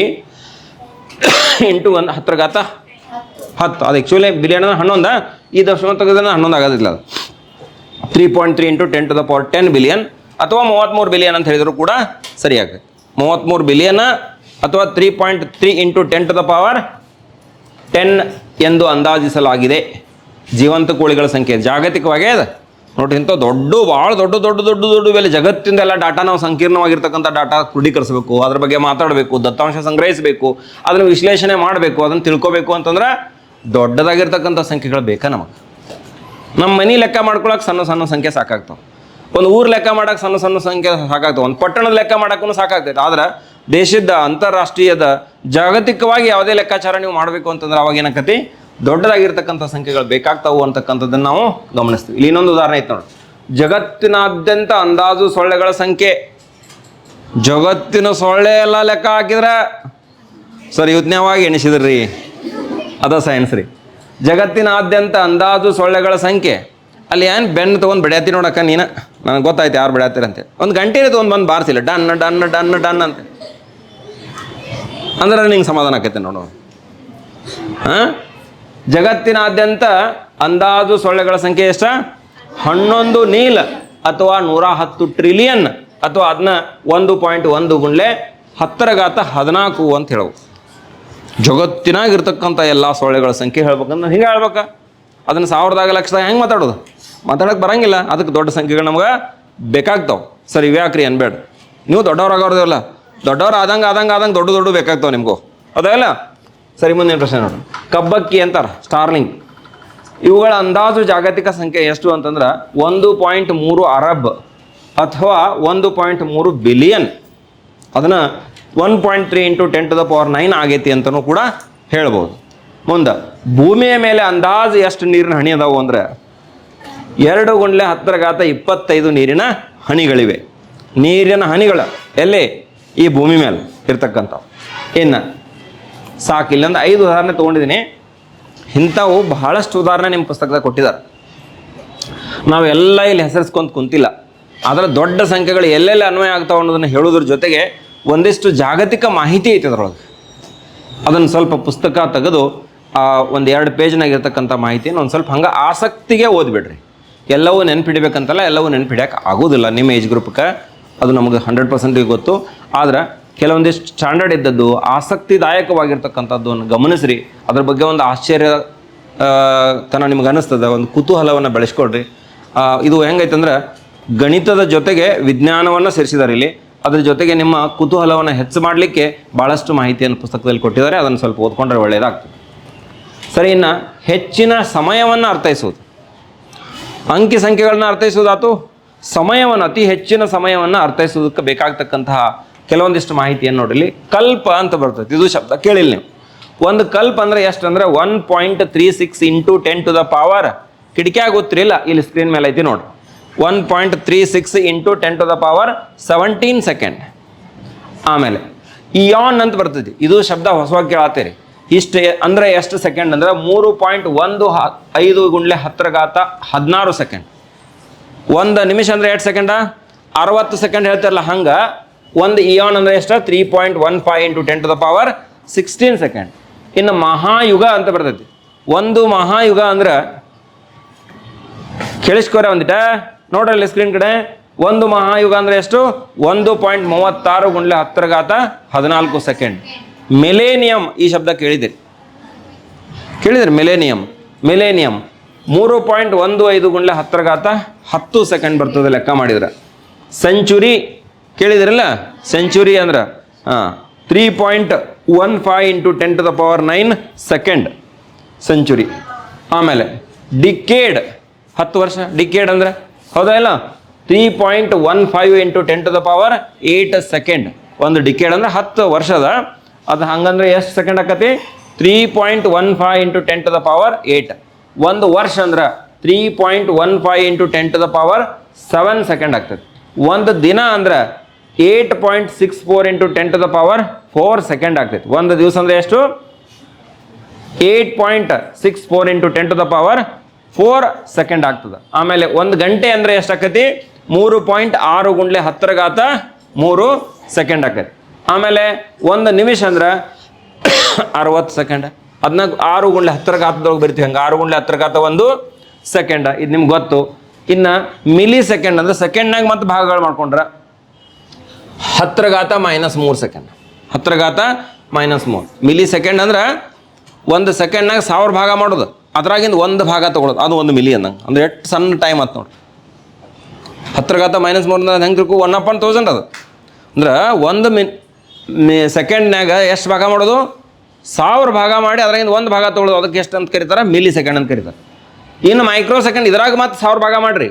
ಇಂಟು 10 ಘಾತ 10. ಅದು ಆ್ಯಕ್ಚುಲಿ ಬಿಲಿಯನ್ ಅಂದ್ರೆ 11, ಈ ದಶಮ ತೆಗೆದ್ರೆ 11 ಆಗೋದಿಲ್ಲ. ಅದು 3.3 ಇಂಟು 10⁻10 ಬಿಲಿಯನ್, ಅಥವಾ 33 ಬಿಲಿಯನ್ ಅಂತ ಹೇಳಿದ್ರು ಕೂಡ ಸರಿಯಾಗುತ್ತೆ. 33 ಬಿಲಿಯನ್ ಅಥವಾ 3.3 ಇಂಟು 10⁻10 ಎಂದು ಅಂದಾಜಿಸಲಾಗಿದೆ ಜೀವಂತ ಕೋಳಿಗಳ ಸಂಖ್ಯೆ. ಜಾಗತಿಕವಾಗೇ ಅದ ನೋಡ್ರಿ. ಇಂಥ ಭಾಳ ದೊಡ್ಡ ಬೆಲೆ ಜಗತ್ತಿಂದೆಲ್ಲ ಡಾಟಾ ನಾವು ಸಂಕೀರ್ಣವಾಗಿರ್ತಕ್ಕಂಥ ಡಾಟಾ ಕ್ರೋಢೀಕರಿಸಬೇಕು, ಅದ್ರ ಬಗ್ಗೆ ಮಾತಾಡಬೇಕು, ದತ್ತಾಂಶ ಸಂಗ್ರಹಿಸಬೇಕು, ಅದನ್ನು ವಿಶ್ಲೇಷಣೆ ಮಾಡಬೇಕು, ಅದನ್ನು ತಿಳ್ಕೊಬೇಕು ಅಂತಂದ್ರೆ ದೊಡ್ಡದಾಗಿರ್ತಕ್ಕಂಥ ಸಂಖ್ಯೆಗಳು ಬೇಕಾ ನಮಗೆ. ನಮ್ಮ ಮನೆ ಲೆಕ್ಕ ಮಾಡ್ಕೊಳಕ್ಕೆ ಸಣ್ಣ ಸಂಖ್ಯೆ ಸಾಕಾಗ್ತಾವೆ. ಒಂದು ಊರು ಲೆಕ್ಕ ಮಾಡೋಕೆ ಸಣ್ಣ ಸಂಖ್ಯೆ ಸಾಕಾಗ್ತಾವೆ. ಒಂದು ಪಟ್ಟಣದ ಲೆಕ್ಕ ಮಾಡೋಕ್ಕೂ ಸಾಕಾಗ್ತೈತೆ. ಆದ್ರೆ ದೇಶದ, ಅಂತಾರಾಷ್ಟ್ರೀಯದ, ಜಾಗತಿಕವಾಗಿ ಯಾವುದೇ ಲೆಕ್ಕಾಚಾರ ನೀವು ಮಾಡಬೇಕು ಅಂತಂದ್ರೆ ಅವಾಗ ಏನಾಕತಿ, ದೊಡ್ಡದಾಗಿರ್ತಕ್ಕಂಥ ಸಂಖ್ಯೆಗಳು ಬೇಕಾಗ್ತಾವು ಅಂತಕ್ಕಂಥದ್ದನ್ನು ನಾವು ಗಮನಿಸ್ತೀವಿ. ಇಲ್ಲಿ ಇನ್ನೊಂದು ಉದಾಹರಣೆ ಐತೆ ನೋಡಿ. ಜಗತ್ತಿನಾದ್ಯಂತ ಅಂದಾಜು ಸೊಳ್ಳೆಗಳ ಸಂಖ್ಯೆ. ಜಗತ್ತಿನ ಸೊಳ್ಳೆ ಎಲ್ಲ ಲೆಕ್ಕ ಹಾಕಿದ್ರೆ ಸರ್ ಯುದ್ಧವಾಗಿ ಎಣಿಸಿದ್ರಿ, ಅದ ಸೈನ್ಸ್ ರೀ. ಜಗತ್ತಿನಾದ್ಯಂತ ಅಂದಾಜು ಸೊಳ್ಳೆಗಳ ಸಂಖ್ಯೆ. ಅಲ್ಲಿ ಏನು ಬೆನ್ನು ತೊಗೊಂಡು ಬೆಳೆಯತ್ತಿ ನೋಡಕ್ಕ ನೀನು, ನನಗೆ ಗೊತ್ತಾಯ್ತು ಯಾರು ಬೆಳೆಯತ್ತೀರ ಅಂತೇಳಿ. ಒಂದು ಗಂಟೆ ತೊಗೊಂಡು ಬಂದು ಬಾರಿಸಿಲ್ಲ, ಡನ್ ಡನ್ ಡನ್ ಡನ್ ಅಂತ ಅಂದ್ರೆ ನಿಂಗೆ ಸಮಾಧಾನ ಆಕೈತೆ ನೋಡು. ಹಾಂ, ಜಗತ್ತಿನಾದ್ಯಂತ ಅಂದಾಜು ಸೊಳ್ಳೆಗಳ ಸಂಖ್ಯೆ ಎಷ್ಟ? 11 ನೀಲ್ ಅಥವಾ 110 ಟ್ರಿಲಿಯನ್, ಅಥವಾ ಅದನ್ನ 1.1 ಗುಂಡ್ಲೆ 10 ಘಾತ 14 ಅಂತ ಹೇಳವು. ಜಗತ್ತಿನಾಗಿರ್ತಕ್ಕಂಥ ಎಲ್ಲ ಸೊಳ್ಳೆಗಳ ಸಂಖ್ಯೆ ಹೇಳ್ಬೇಕಂದ್ರೆ ಹಿಂಗೆ ಹೇಳ್ಬೇಕ. ಅದನ್ನು 1000 ಲಕ್ಷದಾಗ ಹೆಂಗೆ ಮಾತಾಡೋದು? ಮಾತಾಡೋಕೆ ಬರಂಗಿಲ್ಲ. ಅದಕ್ಕೆ ದೊಡ್ಡ ಸಂಖ್ಯೆಗಳು ನಮ್ಗೆ ಬೇಕಾಗ್ತಾವೆ. ಸರಿ, ಇವ್ಯಾಕ್ರಿ ಅನ್ಬೇಡ, ನೀವು ದೊಡ್ಡವ್ರಾಗೋರ್ದೇವಲ್ಲ, ದೊಡ್ಡವ್ರು ಆದಂಗೆ ದೊಡ್ಡ ಬೇಕಾಗ್ತಾವೆ ನಿಮಗೂ, ಅದಲ್ಲ? ಸರಿ, ಮುಂದಿನ ಪ್ರಶ್ನೆ ನೋಡ್ರಿ. ಕಬ್ಬಕ್ಕಿ ಅಂತಾರೆ, ಸ್ಟಾರ್ಲಿಂಗ್. ಇವುಗಳ ಅಂದಾಜು ಜಾಗತಿಕ ಸಂಖ್ಯೆ ಎಷ್ಟು ಅಂತಂದ್ರೆ 1.3 ಅರಬ್ ಅಥವಾ 1.3 ಬಿಲಿಯನ್. ಅದನ್ನು 1.3 ಇಂಟು 10⁻9 ಆಗೈತಿ ಅಂತಲೂ ಕೂಡ ಹೇಳ್ಬೋದು. ಮುಂದೆ ಭೂಮಿಯ ಮೇಲೆ ಅಂದಾಜು ಎಷ್ಟು ನೀರಿನ ಹನಿ ಅದಾವು ಅಂದ್ರೆ 2 ಗುಂಡ್ಲೆ 10 ಘಾತ 25 ನೀರಿನ ಹನಿಗಳಿವೆ. ನೀರಿನ ಹನಿಗಳು ಎಲ್ಲಿ? ಈ ಭೂಮಿ ಮೇಲೆ ಇರ್ತಕ್ಕಂಥವು. ಇನ್ನು ಸಾಕಿಲ್ಲ ಅಂದ್ರೆ 5 ಉದಾಹರಣೆ ತೊಗೊಂಡಿದ್ದೀನಿ. ಇಂಥವು ಬಹಳಷ್ಟು ಉದಾಹರಣೆ ನಿಮ್ಮ ಪುಸ್ತಕದಾಗ ಕೊಟ್ಟಿದ್ದಾರೆ. ನಾವೆಲ್ಲ ಇಲ್ಲಿ ಹೆಸರಿಸ್ಕೊಂತ ಕುಂತಿಲ್ಲ. ಆದರೆ ದೊಡ್ಡ ಸಂಖ್ಯೆಗಳು ಎಲ್ಲೆಲ್ಲಿ ಅನ್ವಯ ಆಗ್ತಾವೆ ಅನ್ನೋದನ್ನು ಹೇಳೋದ್ರ ಜೊತೆಗೆ ಒಂದಿಷ್ಟು ಜಾಗತಿಕ ಮಾಹಿತಿ ಐತೆ ಅದರೊಳಗೆ. ಅದನ್ನು ಸ್ವಲ್ಪ ಪುಸ್ತಕ ತೆಗೆದು ಒಂದು 2 ಪೇಜ್ನಾಗ ಇರ್ತಕ್ಕಂಥ ಮಾಹಿತಿಯನ್ನು ಒಂದು ಸ್ವಲ್ಪ ಹಂಗೆ ಆಸಕ್ತಿಗೆ ಓದ್ಬಿಡ್ರಿ. ಎಲ್ಲವೂ ನೆನ್ಪಿಡ್ಬೇಕಂತಲ್ಲ, ಎಲ್ಲವೂ ನೆನ್ಪಿಡ್ಯಾಕೆ ಆಗೋದಿಲ್ಲ ನಿಮ್ಮ ಏಜ್ ಗ್ರೂಪ್ಗೆ, ಅದು ನಮಗೆ 100% ಗೊತ್ತು. ಆದ್ರೆ ಕೆಲವೊಂದಿಷ್ಟು ಸ್ಟ್ಯಾಂಡರ್ಡ್ ಇದ್ದದ್ದು ಆಸಕ್ತಿದಾಯಕವಾಗಿರ್ತಕ್ಕಂಥದ್ದನ್ನು ಗಮನಿಸ್ರಿ. ಅದ್ರ ಬಗ್ಗೆ ಒಂದು ಆಶ್ಚರ್ಯ ತನ ನಿಮ್ಗೆ ಅನ್ನಿಸ್ತದೆ, ಒಂದು ಕುತೂಹಲವನ್ನು ಬೆಳೆಸ್ಕೊಡ್ರಿ. ಇದು ಹೆಂಗೈತಂದ್ರೆ ಗಣಿತದ ಜೊತೆಗೆ ವಿಜ್ಞಾನವನ್ನು ಸೇರಿಸಿದ್ದಾರೆ ಇಲ್ಲಿ. ಅದ್ರ ಜೊತೆಗೆ ನಿಮ್ಮ ಕುತೂಹಲವನ್ನು ಹೆಚ್ಚು ಮಾಡಲಿಕ್ಕೆ ಭಾಳಷ್ಟು ಮಾಹಿತಿಯನ್ನು ಪುಸ್ತಕದಲ್ಲಿ ಕೊಟ್ಟಿದ್ದಾರೆ. ಅದನ್ನು ಸ್ವಲ್ಪ ಓದ್ಕೊಂಡ್ರೆ ಒಳ್ಳೆಯದಾಗ್ತದೆ. ಸರಿ, ಇನ್ನು ಹೆಚ್ಚಿನ ಸಮಯವನ್ನು ಅರ್ಥೈಸೋದು, ಅಂಕಿ ಸಂಖ್ಯೆಗಳನ್ನ ಅರ್ಥೈಸೋದಾತು, ಸಮಯವನ್ನು ಅತಿ ಹೆಚ್ಚಿನ ಸಮಯವನ್ನು ಅರ್ಥೈಸೋದಕ್ಕೆ ಬೇಕಾಗ್ತಕ್ಕಂತಹ ಕೆಲವೊಂದಿಷ್ಟು ಮಾಹಿತಿಯನ್ನು ನೋಡಿಲಿ. ಕಲ್ಪ ಅಂತ ಬರ್ತೈತೆ, ಇದು ಶಬ್ದ ಕೇಳಿಲ್ಲ ನೀವು. ಒಂದು ಕಲ್ಪ ಅಂದರೆ ಎಷ್ಟು ಅಂದರೆ 1.36 × 10⁻, ಕಿಟಕಿಯಾಗ ಗೊತ್ತಿರಲಿಲ್ಲ, ಇಲ್ಲಿ ಸ್ಕ್ರೀನ್ ಮೇಲೆ ಐತಿ ನೋಡಿ. 1.36 × 10⁻17 ಸೆಕೆಂಡ್. ಆಮೇಲೆ ಇಯಾನ್ ಅಂತ ಬರ್ತೈತಿ, ಇದು ಶಬ್ದ ಹೊಸವಾಗಿ ಕೇಳತ್ತೀರಿ. ಇಷ್ಟು ಅಂದರೆ ಎಷ್ಟು ಸೆಕೆಂಡ್ ಅಂದ್ರೆ 3.15 × 10⁻16 ಸೆಕೆಂಡ್. ಒಂದು ನಿಮಿಷ ಅಂದರೆ 8 ಸೆಕೆಂಡ, 60 ಸೆಕೆಂಡ್ ಹೇಳ್ತಾರಲ್ಲ ಹಂಗೆ ಒಂದು ಇಯಾನ್ ಅಂದರೆ ಎಷ್ಟು 3.15 × 10⁻16 ಸೆಕೆಂಡ್. ಇನ್ನು ಮಹಾಯುಗ ಅಂತ ಬರ್ತೈತಿ. ಒಂದು ಮಹಾಯುಗ ಅಂದ್ರೆ ಕೇಳಿಸ್ಕೋರೆ ಒಂದಿಟ ನೋಡ್ರಲ್ಲಿ ಸ್ಕ್ರೀನ್ ಕಡೆ. ಒಂದು ಮಹಾಯುಗ ಅಂದರೆ ಎಷ್ಟು 1.36 × 10⁻14 ಸೆಕೆಂಡ್. ಮಿಲೇನಿಯಂ ಈ ಶಬ್ದ ಕೇಳಿದಿರಿ ಮಿಲೇನಿಯಂ 3.15 × 10⁻10 ಸೆಕೆಂಡ್ ಬರ್ತದೆ ಲೆಕ್ಕ ಮಾಡಿದ್ರೆ. ಸೆಂಚುರಿ ಕೇಳಿದಿರಲ್ಲ, ಸೆಂಚುರಿ ಅಂದ್ರೆ 3.15 × 10⁻9 ಸೆಕೆಂಡ್ ಸೆಂಚುರಿ. ಆಮೇಲೆ ಡಿಕೇಡ್ 10 ವರ್ಷ, ಡಿಕೇಡ್ ಅಂದ್ರೆ ಹೌದಾ ಇಲ್ಲ 3.15 × 10⁸ ಸೆಕೆಂಡ್. ಒಂದು ಡಿಕೇಡ್ ಅಂದ್ರೆ 10 ವರ್ಷದ, ಅದು ಹಂಗಂದ್ರೆ ಎಷ್ಟು ಸೆಕೆಂಡ್ ಆಕತಿ 3.15 × 10⁸. ಒಂದು ವರ್ಷ ಅಂದ್ರೆ 3.15 × 10⁻7 ಸೆಕೆಂಡ್ ಆಗ್ತದೆ. ಒಂದು ದಿನ ಅಂದ್ರೆ 8.64 × 10⁻4 ಸೆಕೆಂಡ್ ಆಗ್ತೈತಿ. ಒಂದು ದಿವಸ ಅಂದ್ರೆ ಎಷ್ಟು 8.64 × 10⁻4 ಸೆಕೆಂಡ್ ಆಗ್ತದೆ. ಆಮೇಲೆ ಒಂದು ಗಂಟೆ ಅಂದ್ರೆ ಎಷ್ಟು ಆಕತಿ 3.6 × 10⁻3 ಸೆಕೆಂಡ್ ಆಕತಿ. ಆಮೇಲೆ ಒಂದು ನಿಮಿಷ ಅಂದ್ರೆ 60 ಸೆಕೆಂಡ್. ಅದನ್ನ 6 × 10⁻10 ಬರಿತೀವಿ, ಹಂಗೆ 6 × 10⁻1 ಸೆಕೆಂಡ್. ಇದು ನಿಮ್ಗೆ ಗೊತ್ತು. ಇನ್ನು ಮಿಲಿ ಸೆಕೆಂಡ್ ಅಂದ್ರೆ ಸೆಕೆಂಡ್ನಾಗ ಮತ್ತೆ ಭಾಗಗಳು ಮಾಡ್ಕೊಂಡ್ರೆ 10⁻³ ಸೆಕೆಂಡ್. 10⁻³ ಮಿಲಿ ಸೆಕೆಂಡ್ ಅಂದ್ರೆ ಒಂದು ಸೆಕೆಂಡ್ನಾಗ 1000 ಭಾಗ ಮಾಡೋದು, ಅದ್ರಾಗಿಂದ ಒಂದು ಭಾಗ ತೊಗೊಳೋದು, ಅದು ಒಂದು ಮಿಲಿ ಅನ್ನಂಗೆ. ಅಂದ್ರೆ ಎಷ್ಟು ಸಣ್ಣ ಟೈಮ್ ಆಯ್ತು ನೋಡಿ. 10⁻³ ಅಂದ್ರೆ ಹೆಂಗೆ ತಿಳ್ಕೊ 1/1000 ಅದು ಅಂದ್ರೆ ಒಂದು ಸೆಕೆಂಡ್ನಾಗ ಎಷ್ಟು ಭಾಗ ಮಾಡೋದು 1000 ಭಾಗ ಮಾಡಿ ಅದ್ರಾಗಿಂದ ಒಂದು ಭಾಗ ತೊಗೊಳೋದು. ಅದಕ್ಕೆ ಎಷ್ಟು ಅಂತ ಕರೀತಾರೆ ಮಿಲಿ ಸೆಕೆಂಡ್ ಅಂತ ಕರೀತಾರೆ. ಇನ್ನು ಮೈಕ್ರೋ ಸೆಕೆಂಡ್ ಇದ್ರಾಗ ಮತ್ತೆ 1000 ಭಾಗ ಮಾಡಿರಿ,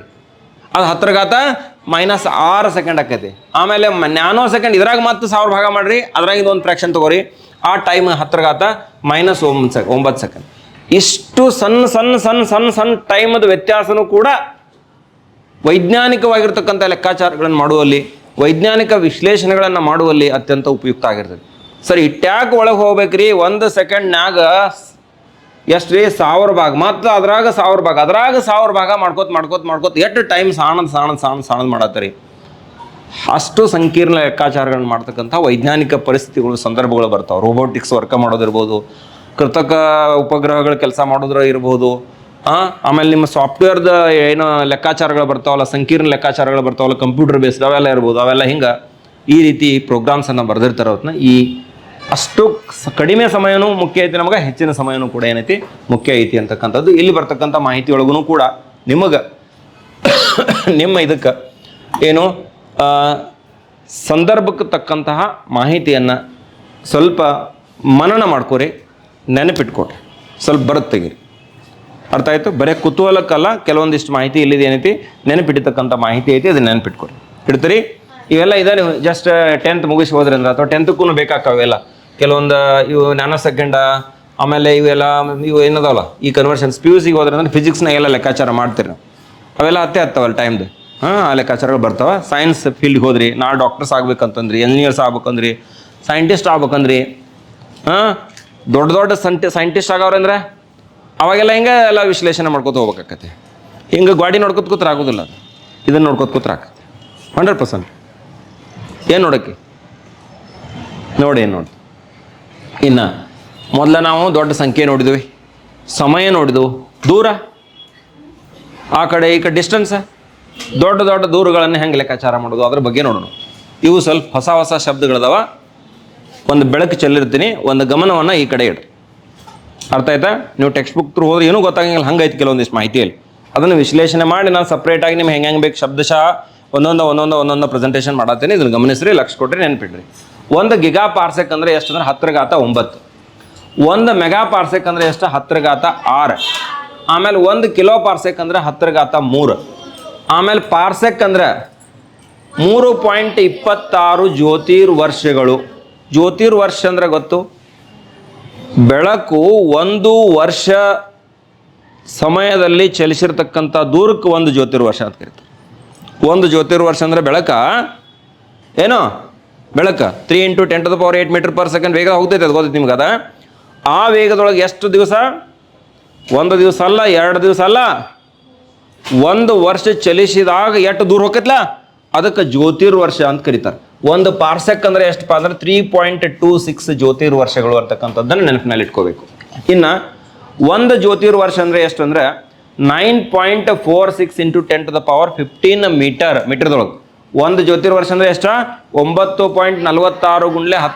ಅದು 10⁻⁻6 ಸೆಕೆಂಡ್ ಆಕೈತಿ. ಆಮೇಲೆ ನ್ಯಾನೋ ಸೆಕೆಂಡ್ ಇದ್ರಾಗ ಮತ್ತೆ 1000 ಭಾಗ ಮಾಡಿರಿ, ಅದ್ರಾಗಿಂದ ಒಂದು ಫ್ರ್ಯಾಕ್ಷನ್ ತೊಗೋರಿ, ಆ ಟೈಮ್ 10⁻⁻9 ಸೆಕೆಂಡ್. ಇಷ್ಟು ಸಣ್ಣ ಟೈಮದ ವ್ಯತ್ಯಾಸನೂ ಕೂಡ ವೈಜ್ಞಾನಿಕವಾಗಿರ್ತಕ್ಕಂಥ ಲೆಕ್ಕಾಚಾರಗಳನ್ನು ಮಾಡುವಲ್ಲಿ, ವೈಜ್ಞಾನಿಕ ವಿಶ್ಲೇಷಣೆಗಳನ್ನು ಮಾಡುವಲ್ಲಿ ಅತ್ಯಂತ ಉಪಯುಕ್ತ ಆಗಿರ್ತದೆ. ಸರಿ, ಟ್ಯಾಗ್ ಒಳಗೆ ಹೋಗ್ಬೇಕ್ರಿ. ಒಂದು ಸೆಕೆಂಡ್ನಾಗ ಎಷ್ಟು ರೀ 1000 ಭಾಗ, ಮತ್ತು ಅದ್ರಾಗ 1000 ಭಾಗ ಮಾಡ್ಕೋತ ಎಷ್ಟು ಟೈಮ್ ಸಾಣದ್ ಮಾಡತ್ತಾರೆ. ಅಷ್ಟು ಸಂಕೀರ್ಣ ಲೆಕ್ಕಾಚಾರಗಳನ್ನ ಮಾಡ್ತಕ್ಕಂಥ ವೈಜ್ಞಾನಿಕ ಪರಿಸ್ಥಿತಿಗಳು, ಸಂದರ್ಭಗಳು ಬರ್ತಾವೆ. ರೋಬೋಟಿಕ್ಸ್ ವರ್ಕ್ ಮಾಡೋದಿರ್ಬೋದು, ಕೃತಕ ಉಪಗ್ರಹಗಳ ಕೆಲಸ ಮಾಡೋದ್ರ ಇರ್ಬೋದು. ಆಮೇಲೆ ನಿಮ್ಮ ಸಾಫ್ಟ್ವೇರ್ದ ಏನೋ ಲೆಕ್ಕಾಚಾರಗಳು ಬರ್ತಾವಲ್ಲ, ಸಂಕೀರ್ಣ ಲೆಕ್ಕಾಚಾರಗಳು ಬರ್ತಾವಲ್ಲ, ಕಂಪ್ಯೂಟರ್ ಬೇಸ್ಡ್ ಅವೆಲ್ಲ ಇರ್ಬೋದು. ಅವೆಲ್ಲ ಹಿಂಗೆ ಈ ರೀತಿ ಪ್ರೋಗ್ರಾಮ್ಸನ್ನು ಬರೆದಿರ್ತಾರೆ. ಅವತ್ತನ್ನ ಈ ಅಷ್ಟು ಕಡಿಮೆ ಸಮಯನೂ ಮುಖ್ಯ ಐತಿ, ನಮಗೆ ಹೆಚ್ಚಿನ ಸಮಯನೂ ಕೂಡ ಏನೈತಿ ಮುಖ್ಯ ಐತಿ ಅಂತಕ್ಕಂಥದ್ದು ಇಲ್ಲಿ ಬರ್ತಕ್ಕಂಥ ಮಾಹಿತಿಯೊಳಗೂ ಕೂಡ ನಿಮಗೆ ನಿಮ್ಮ ಇದಕ್ಕೆ ಏನು ಸಂದರ್ಭಕ್ಕೆ ತಕ್ಕಂತಹ ಮಾಹಿತಿಯನ್ನು ಸ್ವಲ್ಪ ಮನನ ಮಾಡ್ಕೊರಿ, ನೆನಪಿಟ್ಕೊಡ್ರಿ, ಸ್ವಲ್ಪ ಬರುತ್ತೆ ತೆಗೀರಿ. ಅರ್ಥ ಆಯಿತು? ಬರೀ ಕುತೂಹಲಕ್ಕಲ್ಲ, ಕೆಲವೊಂದಿಷ್ಟು ಮಾಹಿತಿ ಇಲ್ಲಿದೆ ಏನೈತಿ ನೆನಪಿಟ್ಟತಕ್ಕಂಥ ಮಾಹಿತಿ ಐತಿ, ಅದನ್ನ ನೆನಪಿಟ್ಕೊರಿ. ಇಡ್ತೀರಿ? ಇವೆಲ್ಲ ಇದೆ. ನೀವು ಜಸ್ಟ್ 10th ಮುಗಿಸಿ ಹೋದ್ರಿ ಅಂದ್ರೆ ಅಥವಾ 10ಕ್ಕೂ ಬೇಕಾಕಾವೆಲ್ಲ ಕೆಲವೊಂದು ಇವು ನ್ಯಾನೋ ಸೆಕೆಂಡ, ಆಮೇಲೆ ಇವೆಲ್ಲ ಇವು ಏನದಾವಲ್ಲ ಈ ಕನ್ವರ್ಷನ್ಸ್. PUC ಹೋದ್ರೆ ಅಂದ್ರೆ ಫಿಸಿಕ್ಸ್ನಾಗೆಲ್ಲ ಲೆಕ್ಕಾಚಾರ ಮಾಡ್ತೀರಿ, ಅವೆಲ್ಲ ಹತ್ತವಲ್ಲ ಟೈಮ್ದು. ಆ ಲೆಕ್ಕಾಚಾರಗಳು ಬರ್ತಾವೆ. ಸೈನ್ಸ್ ಫೀಲ್ಡ್ಗೆ ಹೋದ್ರಿ, ನಾಳೆ ಡಾಕ್ಟರ್ಸ್ ಆಗ್ಬೇಕಂತಂದ್ರಿ, ಇಂಜಿನಿಯರ್ಸ್ ಆಗ್ಬೇಕಂದ್ರಿ, ಸೈಂಟಿಸ್ಟ್ ಆಗ್ಬೇಕಂದ್ರಿ, ದೊಡ್ಡ ಸೈಂಟಿಸ್ಟ್ ಆಗವ್ರಂದ್ರೆ ಅವಾಗೆಲ್ಲ ಹಿಂಗೆ ಎಲ್ಲ ವಿಶ್ಲೇಷಣೆ ಮಾಡ್ಕೊತ ಹೋಗ್ಬೇಕಾಕತಿ. ಹಿಂಗೆ ಗಾಡಿ ನೋಡ್ಕೊತ ಕೂತ್ರೆ ಆಗೋದಿಲ್ಲ ಅದು. ಇದನ್ನು ನೋಡ್ಕೊತ ಕೂತ್ರೆ ಆಗ 100%. ಏನು ನೋಡೋಕ್ಕೆ ನೋಡಿ, ಏನು ನೋಡಿ. ಇನ್ನು ಮೊದಲ ನಾವು ದೊಡ್ಡ ಸಂಖ್ಯೆ ನೋಡಿದ್ವಿ, ಸಮಯ ನೋಡಿದ್ವು, ದೂರ ಆ ಕಡೆ ಈ ಕಡೆ ಡಿಸ್ಟೆನ್ಸ್, ದೊಡ್ಡ ದೊಡ್ಡ ದೂರಗಳನ್ನು ಹೆಂಗೆ ಲೆಕ್ಕಾಚಾರ ಮಾಡೋದು ಅದ್ರ ಬಗ್ಗೆ ನೋಡೋಣ. ಇವು ಸ್ವಲ್ಪ ಹೊಸ ಹೊಸ ಶಬ್ದಗಳದಾವ. ಒಂದು ಬೆಳಕು ಚೆಲ್ಲಿರ್ತೀನಿ, ಒಂದು ಗಮನವನ್ನು ಈ ಕಡೆ ಇಡ್ರಿ. ಅರ್ಥ ಆಯ್ತಾ? ನೀವು ಟೆಕ್ಸ್ಟ್ ಬುಕ್ ತ್ರೂ ಹೋದ್ರೆ ಏನೂ ಗೊತ್ತಾಗಂಗಿಲ್ಲ, ಹಂಗೈತೆ ಕೆಲವೊಂದಿಷ್ಟು ಮಾಹಿತಿಯಲ್ಲಿ. ಅದನ್ನು ವಿಶ್ಲೇಷಣೆ ಮಾಡಿ ನಾನು ಸಪ್ರೇಟಾಗಿ ನಿಮ್ಗೆ ಹೆಂಗೆ ಬೇಕು ಶಬ್ದಶಃ ಒಂದೊಂದು ಪ್ರೆಸೆಂಟೇಷನ್ ಮಾಡತ್ತೀನಿ. ಇದನ್ನು ಗಮನಿಸ್ರಿ, ಲಕ್ಷ ಕೊಟ್ರಿ, ನೆನ್ಪಿಡ್ರಿ. 1 ಗಿಗಾ ಪಾರ್ಸೆಕ್ ಅಂದರೆ ಎಷ್ಟು ಅಂದ್ರೆ 10⁻9. 1 ಮೆಗಾ ಪಾರ್ಸೆಕ್ ಅಂದರೆ ಎಷ್ಟು? 10⁻6. ಆಮೇಲೆ 1 ಕಿಲೋ ಪಾರ್ಸೆಕ್ ಅಂದರೆ 10⁻3. ಆಮೇಲೆ ಪಾರ್ಸೆಕ್ ಅಂದ್ರೆ 3.26 ಜ್ಯೋತಿರ್ವರ್ಷಗಳು. ಜ್ಯೋತಿರ್ವರ್ಷ ಅಂದ್ರೆ ಗೊತ್ತು? ಬೆಳಕು 1 ವರ್ಷ ಸಮಯದಲ್ಲಿ ಚಲಿಸಿರ್ತಕ್ಕಂಥ ದೂರಕ್ಕೆ 1 ಜ್ಯೋತಿರ್ವರ್ಷ ಅಂತ ಕರೀತಾರೆ. 1 ಜ್ಯೋತಿರ್ವರ್ಷ ಅಂದರೆ ಬೆಳಕ ಏನು? ಬೆಳಕ 3 × 10⁸ ಮೀಟರ್/ಸೆಕೆಂಡ್ ವೇಗ ಹೋಗ್ತೈತೆ, ಅದು ಗೊತ್ತೈತೆ ನಿಮ್ಗೆ? ಅದ ಆ ವೇಗದೊಳಗೆ ಎಷ್ಟು ದಿವಸ? 1 ದಿವಸ ಅಲ್ಲ, 2 ದಿವಸ ಅಲ್ಲ, 1 ವರ್ಷ ಚಲಿಸಿದಾಗ ಎಷ್ಟು ದೂರ ಹೋಗತ್ಲ ಅದಕ್ಕೆ ಜ್ಯೋತಿರ್ವರ್ಷ ಅಂತ ಕರೀತಾರೆ. 1 ಪಾರ್ಸೆಕ್ ಅಂದರೆ ಎಷ್ಟಪ್ಪ ಅಂದ್ರೆ 3.26 ಜ್ಯೋತಿರ್ವರ್ಷಗಳು ಅಂತಕ್ಕಂಥದ್ದನ್ನು ನೆನಪಿನಲ್ಲಿ ಇಟ್ಕೋಬೇಕು. ಇನ್ನು 1 ಜ್ಯೋತಿರ್ವರ್ಷ ಅಂದರೆ ಎಷ್ಟು ಅಂದ್ರೆ 9.46 × 10⁻15 ಮೀಟರ್ದೊಳಗೆ. 1 ಜ್ಯೋತಿರ್ವರ್ಷ ಅಂದರೆ ಎಷ್ಟ? 9.46 ×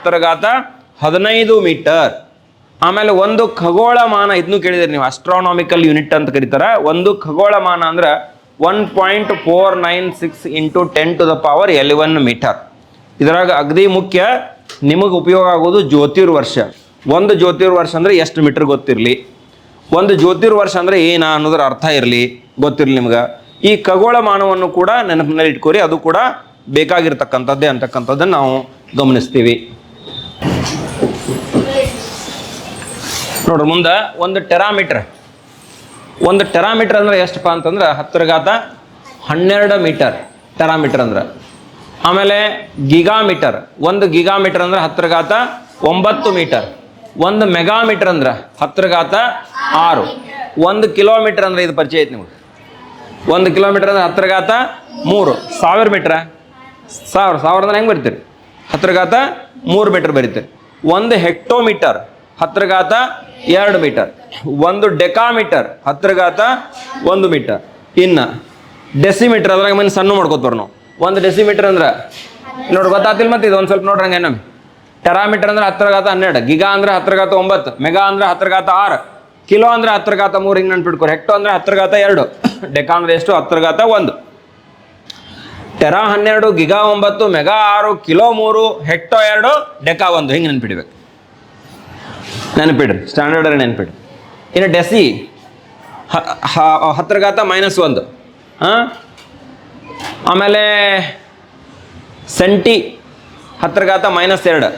10⁻15 ಮೀಟರ್. ಆಮೇಲೆ 1 ಖಗೋಳಮಾನ, ಇದನ್ನು ಕೇಳಿದಿರಿ ನೀವು, ಅಸ್ಟ್ರಾನಾಮಿಕಲ್ ಯೂನಿಟ್ ಅಂತ ಕರೀತಾರೆ. 1 ಖಗೋಳಮಾನ ಅಂದ್ರೆ 1.496 × 10⁻11 ಮೀಟರ್. ಇದರಾಗ ಅಗದಿ ಮುಖ್ಯ ನಿಮಗೆ ಉಪಯೋಗ ಆಗೋದು ಜ್ಯೋತಿರ್ವರ್ಷ. 1 ಜ್ಯೋತಿರ್ವರ್ಷ ಅಂದರೆ ಎಷ್ಟು ಮೀಟರ್ ಗೊತ್ತಿರಲಿ, 1 ಜ್ಯೋತಿರ್ವರ್ಷ ಅಂದರೆ ಏನ ಅನ್ನೋದ್ರ ಅರ್ಥ ಇರಲಿ, ಗೊತ್ತಿರಲಿ ನಿಮ್ಗೆ. ಈ ಖಗೋಳಮಾನವನ್ನು ಕೂಡ ನೆನಪಿನಲ್ಲಿ ಇಟ್ಕೋರಿ, ಅದು ಕೂಡ ಬೇಕಾಗಿರ್ತಕ್ಕಂಥದ್ದೇ ಅಂತಕ್ಕಂಥದ್ದನ್ನು ನಾವು ಗಮನಿಸ್ತೀವಿ. ನೋಡ್ರಿ ಮುಂದೆ 1 ಟೆರಾಮೀಟರ್. 1 ಟೆರಾಮೀಟರ್ ಅಂದ್ರೆ ಎಷ್ಟಪ್ಪ ಅಂತಂದ್ರೆ 10⁻12 ಮೀಟರ್ ಟೆರಾಮೀಟರ್ ಅಂದ್ರೆ. ಆಮೇಲೆ ಗಿಗಾಮೀಟರ್. 1 ಗಿಗಾಮೀಟರ್ ಅಂದ್ರೆ 10⁻9 ಮೀಟರ್. 1 ಮೆಗಾಮೀಟರ್ ಅಂದ್ರೆ 10⁻6. 1 ಕಿಲೋಮೀಟರ್ ಅಂದ್ರೆ ಇದು ಪರಿಚಯ ಐತೆ ನಿಮ್ಗೆ. 1 ಕಿಲೋಮೀಟರ್ ಅಂದ್ರೆ 10⁻3. 1000 ಮೀಟ್ರ, ಸಾವಿರ ಅಂದ್ರೆ ಹೆಂಗೆ ಬರಿತೀರಿ? 10⁻3 ಮೀಟರ್ ಬರೀತೀರಿ. 1 ಹೆಕ್ಟೋಮೀಟರ್ 10⁻2 ಮೀಟರ್. 1 ಡೆಕಾಮೀಟರ್ 10⁻1 ಮೀಟರ್. ಇನ್ನು ಡೆಸಿಮೀಟರ್ ಅದ್ರಾಗ ಮನೆ ಸಣ್ಣ ಮಾಡ್ಕೋತ ಬರ್ ನಾವು. 1 ಡೆಸಿಮೀಟರ್ ಅಂದ್ರೆ ನೋಡಿ ಗೊತ್ತಾತಿಲ್ಲ, ಮತ್ತೆ ಇದು ಒಂದು ಸ್ವಲ್ಪ ನೋಡ್ರಿ ಹಂಗೆ ನಮಗೆ. ಟೆರಾಮೀಟರ್ ಅಂದ್ರೆ 10⁻12, ಗಿಗಾ ಅಂದ್ರೆ 10⁻9, ಮೆಗಾ ಅಂದ್ರೆ 10⁻6, ಕಿಲೋ ಅಂದ್ರೆ 10⁻3, ಹಿಂಗೆ ನೆನ್ಪಿಟ್ಕೊರಿ. ಹೆಕ್ಟೋ ಅಂದ್ರೆ 10⁻2, ಡೆಕಾ ಅಂದ್ರೆ ಎಷ್ಟು? 10⁻1. ಟೆರಾ 12, ಗಿಗಾ 9, ಮೆಗಾ 6, ಕಿಲೋ 3, ಹೆಕ್ಟೋ 2, ಡೆಕಾ 1, ಹಿಂಗೆ ನೆನ್ಪಿಡ್ಬೇಕು. ನೆನಪಿಡ್ರಿ, ಸ್ಟ್ಯಾಂಡರ್ಡ್ ನೆನಪಿಡ್ರಿ. ಇನ್ನು ಡೆಸಿ 10⁻−1. ಆಮೇಲೆ ಸೆಂಟಿ 10⁻−2.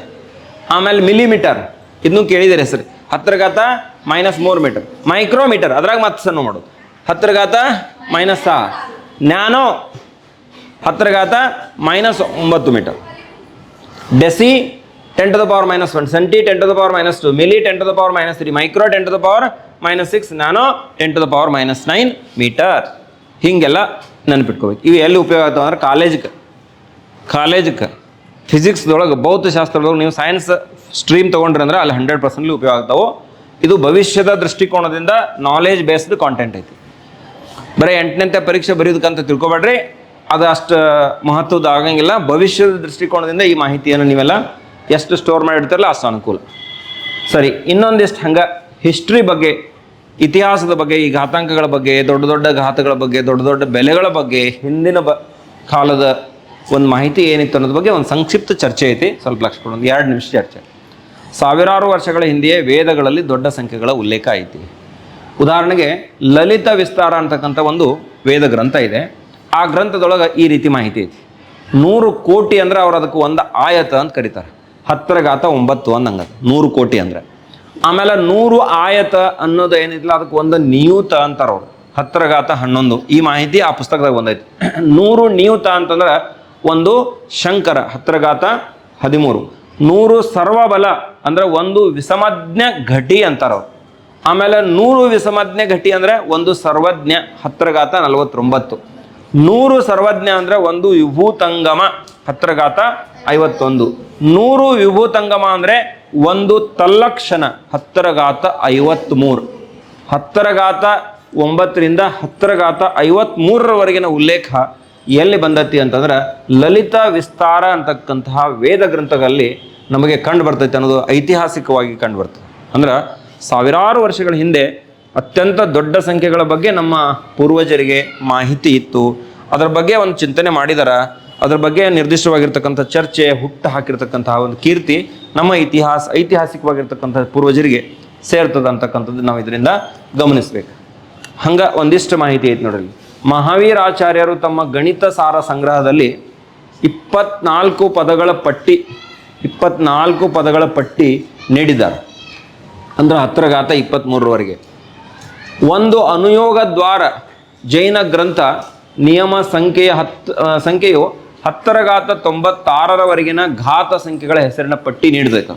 ಆಮೇಲೆ ಮಿಲಿಮೀಟರ್, ಇದನ್ನು ಕೇಳಿದಿರಿ ಹೆಸರು, 10⁻−3 ಮೀಟರ್. ಮೈಕ್ರೋಮೀಟರ್ ಅದ್ರಾಗ ಮತ್ತೆ ಸಣ್ಣ ಮಾಡೋದು, 10⁻−6. Nano 10⁻−9 metre. Deci 10⁻−1, centi 10⁻−2, milli 10⁻−3, micro 10⁻−6, nano 10⁻−9 metre. ಹೀಗೆಲ್ಲ ನೆನಪಿಟ್ಕೋಬೇಕು. ಇವು ಎಲ್ಲಿ ಉಪಯೋಗ ಆಗ್ತಾವೆ ಅಂದ್ರೆ ಕಾಲೇಜಕ್ಕೆ ಫಿಸಿಕ್ಸ್ದೊಳಗೆ, ಭೌತಶಾಸ್ತ್ರದೊಳಗೆ ನೀವು ಸೈನ್ಸ್ ಸ್ಟ್ರೀಮ್ ತೊಗೊಂಡ್ರಿ ಅಂದ್ರೆ ಅಲ್ಲಿ 100% ಉಪಯೋಗ ಆಗ್ತಾವೆ. ಇದು ಭವಿಷ್ಯದ ದೃಷ್ಟಿಕೋನದಿಂದ ನಾಲೆಜ್ ಬೇಸ್ಡ್ ಕಾಂಟೆಂಟ್ ಐತಿ. ಬರೀ 8ನೇ ಪರೀಕ್ಷೆ ಬರೆಯೋದಕ್ಕಂತ ತಿಳ್ಕೊಬೇಡ್ರಿ, ಅದು ಅಷ್ಟು ಮಹತ್ವದ ಆಗಂಗಿಲ್ಲ. ಭವಿಷ್ಯದ ದೃಷ್ಟಿಕೋನದಿಂದ ಈ ಮಾಹಿತಿಯನ್ನು ನೀವೆಲ್ಲ ಎಷ್ಟು ಸ್ಟೋರ್ ಮಾಡಿರ್ತಾರಲ್ಲ ಅಷ್ಟು ಅನುಕೂಲ. ಸರಿ, ಇನ್ನೊಂದಿಷ್ಟು ಹಂಗೆ ಹಿಸ್ಟ್ರಿ ಬಗ್ಗೆ, ಇತಿಹಾಸದ ಬಗ್ಗೆ, ಈ ಘಾತಾಂಕಗಳ ಬಗ್ಗೆ, ದೊಡ್ಡ ದೊಡ್ಡ ಘಾತಗಳ ಬಗ್ಗೆ, ದೊಡ್ಡ ದೊಡ್ಡ ಬೆಲೆಗಳ ಬಗ್ಗೆ, ಹಿಂದಿನ ಕಾಲದ ಒಂದು ಮಾಹಿತಿ ಏನಿತ್ತು ಅನ್ನೋದ್ರ ಬಗ್ಗೆ ಒಂದು ಸಂಕ್ಷಿಪ್ತ ಚರ್ಚೆ ಐತಿ. ಸ್ವಲ್ಪ ಲಕ್ಷ ಕೊಡೋದು, 2 ನಿಮಿಷ ಚರ್ಚೆ. ಸಾವಿರಾರು ವರ್ಷಗಳ ಹಿಂದೆಯೇ ವೇದಗಳಲ್ಲಿ ದೊಡ್ಡ ಸಂಖ್ಯೆಗಳ ಉಲ್ಲೇಖ ಐತಿ. ಉದಾಹರಣೆಗೆ ಲಲಿತ ವಿಸ್ತಾರ ಅಂತಕ್ಕಂಥ ಒಂದು ವೇದ ಗ್ರಂಥ ಇದೆ. ಆ ಗ್ರಂಥದೊಳಗೆ ಈ ರೀತಿ ಮಾಹಿತಿ ಐತಿ. 100 ಕೋಟಿ ಅಂದ್ರೆ ಅವ್ರು ಅದಕ್ಕೆ ಒಂದು ಆಯತ ಅಂತ ಕರೀತಾರೆ. 10⁻9 ಅಂದಂಗದು 100 ಕೋಟಿ ಅಂದ್ರೆ. ಆಮೇಲೆ 100 ಆಯತ ಅನ್ನೋದು ಏನಿಲ್ಲ, ಅದಕ್ಕೆ ಒಂದು ನಿಯೂತ ಅಂತಾರೆ ಅವರು, 10⁻11. ಈ ಮಾಹಿತಿ ಆ ಪುಸ್ತಕದಾಗ ಬಂದೈತಿ. 100 ನಿಯೂತ ಅಂತಂದ್ರೆ ಒಂದು ಶಂಕರ 10⁻13. 100 ಸರ್ವಬಲ ಅಂದ್ರೆ ಒಂದು ವಿಷಮಜ್ಞ ಘಟಿ ಅಂತಾರ ಅವ್ರು. ಆಮೇಲೆ 100 ವಿಷಮಜ್ಞ ಘಟಿ ಅಂದರೆ ಒಂದು ಸರ್ವಜ್ಞ 10⁻49. 100 ಸರ್ವಜ್ಞ ಅಂದರೆ ಒಂದು ವಿಭೂತಂಗಮ 10⁻51. 100 ವಿಭೂತಂಗಮ ಅಂದರೆ ಒಂದು ತಲ್ಲಕ್ಷಣ 10⁻53. 10⁻9ರಿಂದ 10⁻53ರವರೆಗಿನ ಉಲ್ಲೇಖ ಎಲ್ಲಿ ಬಂದತಿ ಅಂತಂದ್ರೆ ಲಲಿತಾ ವಿಸ್ತಾರ ಅಂತಕ್ಕಂತಹ ವೇದ ಗ್ರಂಥಗಳಲ್ಲಿ ನಮಗೆ ಕಂಡು ಬರ್ತೈತೆ ಅನ್ನೋದು ಐತಿಹಾಸಿಕವಾಗಿ ಕಂಡು ಬರ್ತದೆ. ಅಂದ್ರೆ ಸಾವಿರಾರು ವರ್ಷಗಳ ಹಿಂದೆ ಅತ್ಯಂತ ದೊಡ್ಡ ಸಂಖ್ಯೆಗಳ ಬಗ್ಗೆ ನಮ್ಮ ಪೂರ್ವಜರಿಗೆ ಮಾಹಿತಿ ಇತ್ತು. ಅದರ ಬಗ್ಗೆ ಒಂದು ಚಿಂತನೆ ಮಾಡಿದಾರ. ಅದ್ರ ಬಗ್ಗೆ ನಿರ್ದಿಷ್ಟವಾಗಿರ್ತಕ್ಕಂಥ ಚರ್ಚೆ ಹುಟ್ಟು ಹಾಕಿರ್ತಕ್ಕಂತಹ ಒಂದು ಕೀರ್ತಿ ನಮ್ಮ ಐತಿಹಾಸಿಕವಾಗಿರ್ತಕ್ಕಂಥ ಪೂರ್ವಜರಿಗೆ ಸೇರ್ತದೆ ಅಂತಕ್ಕಂಥದ್ದು ನಾವು ಇದರಿಂದ ಗಮನಿಸ್ಬೇಕು. ಹಂಗ ಒಂದಿಷ್ಟು ಮಾಹಿತಿ ಐತಿ ನೋಡ್ರಿ. ಮಹಾವೀರಾಚಾರ್ಯರು ತಮ್ಮ ಗಣಿತ ಸಾರ ಸಂಗ್ರಹದಲ್ಲಿ 24 ಪದಗಳ ಪಟ್ಟಿ ನೀಡಿದ್ದಾರೆ. ಅಂದ್ರೆ 10⁻23ರವರೆಗೆ. ಒಂದು ಅನುಯೋಗ ದ್ವಾರ ಜೈನ ಗ್ರಂಥ ನಿಯಮ ಸಂಖ್ಯೆಯು 10⁻96ರವರೆಗಿನ ಘಾತ ಸಂಖ್ಯೆಗಳ ಹೆಸರಿನ ಪಟ್ಟಿ ನೀಡಬೇಕು.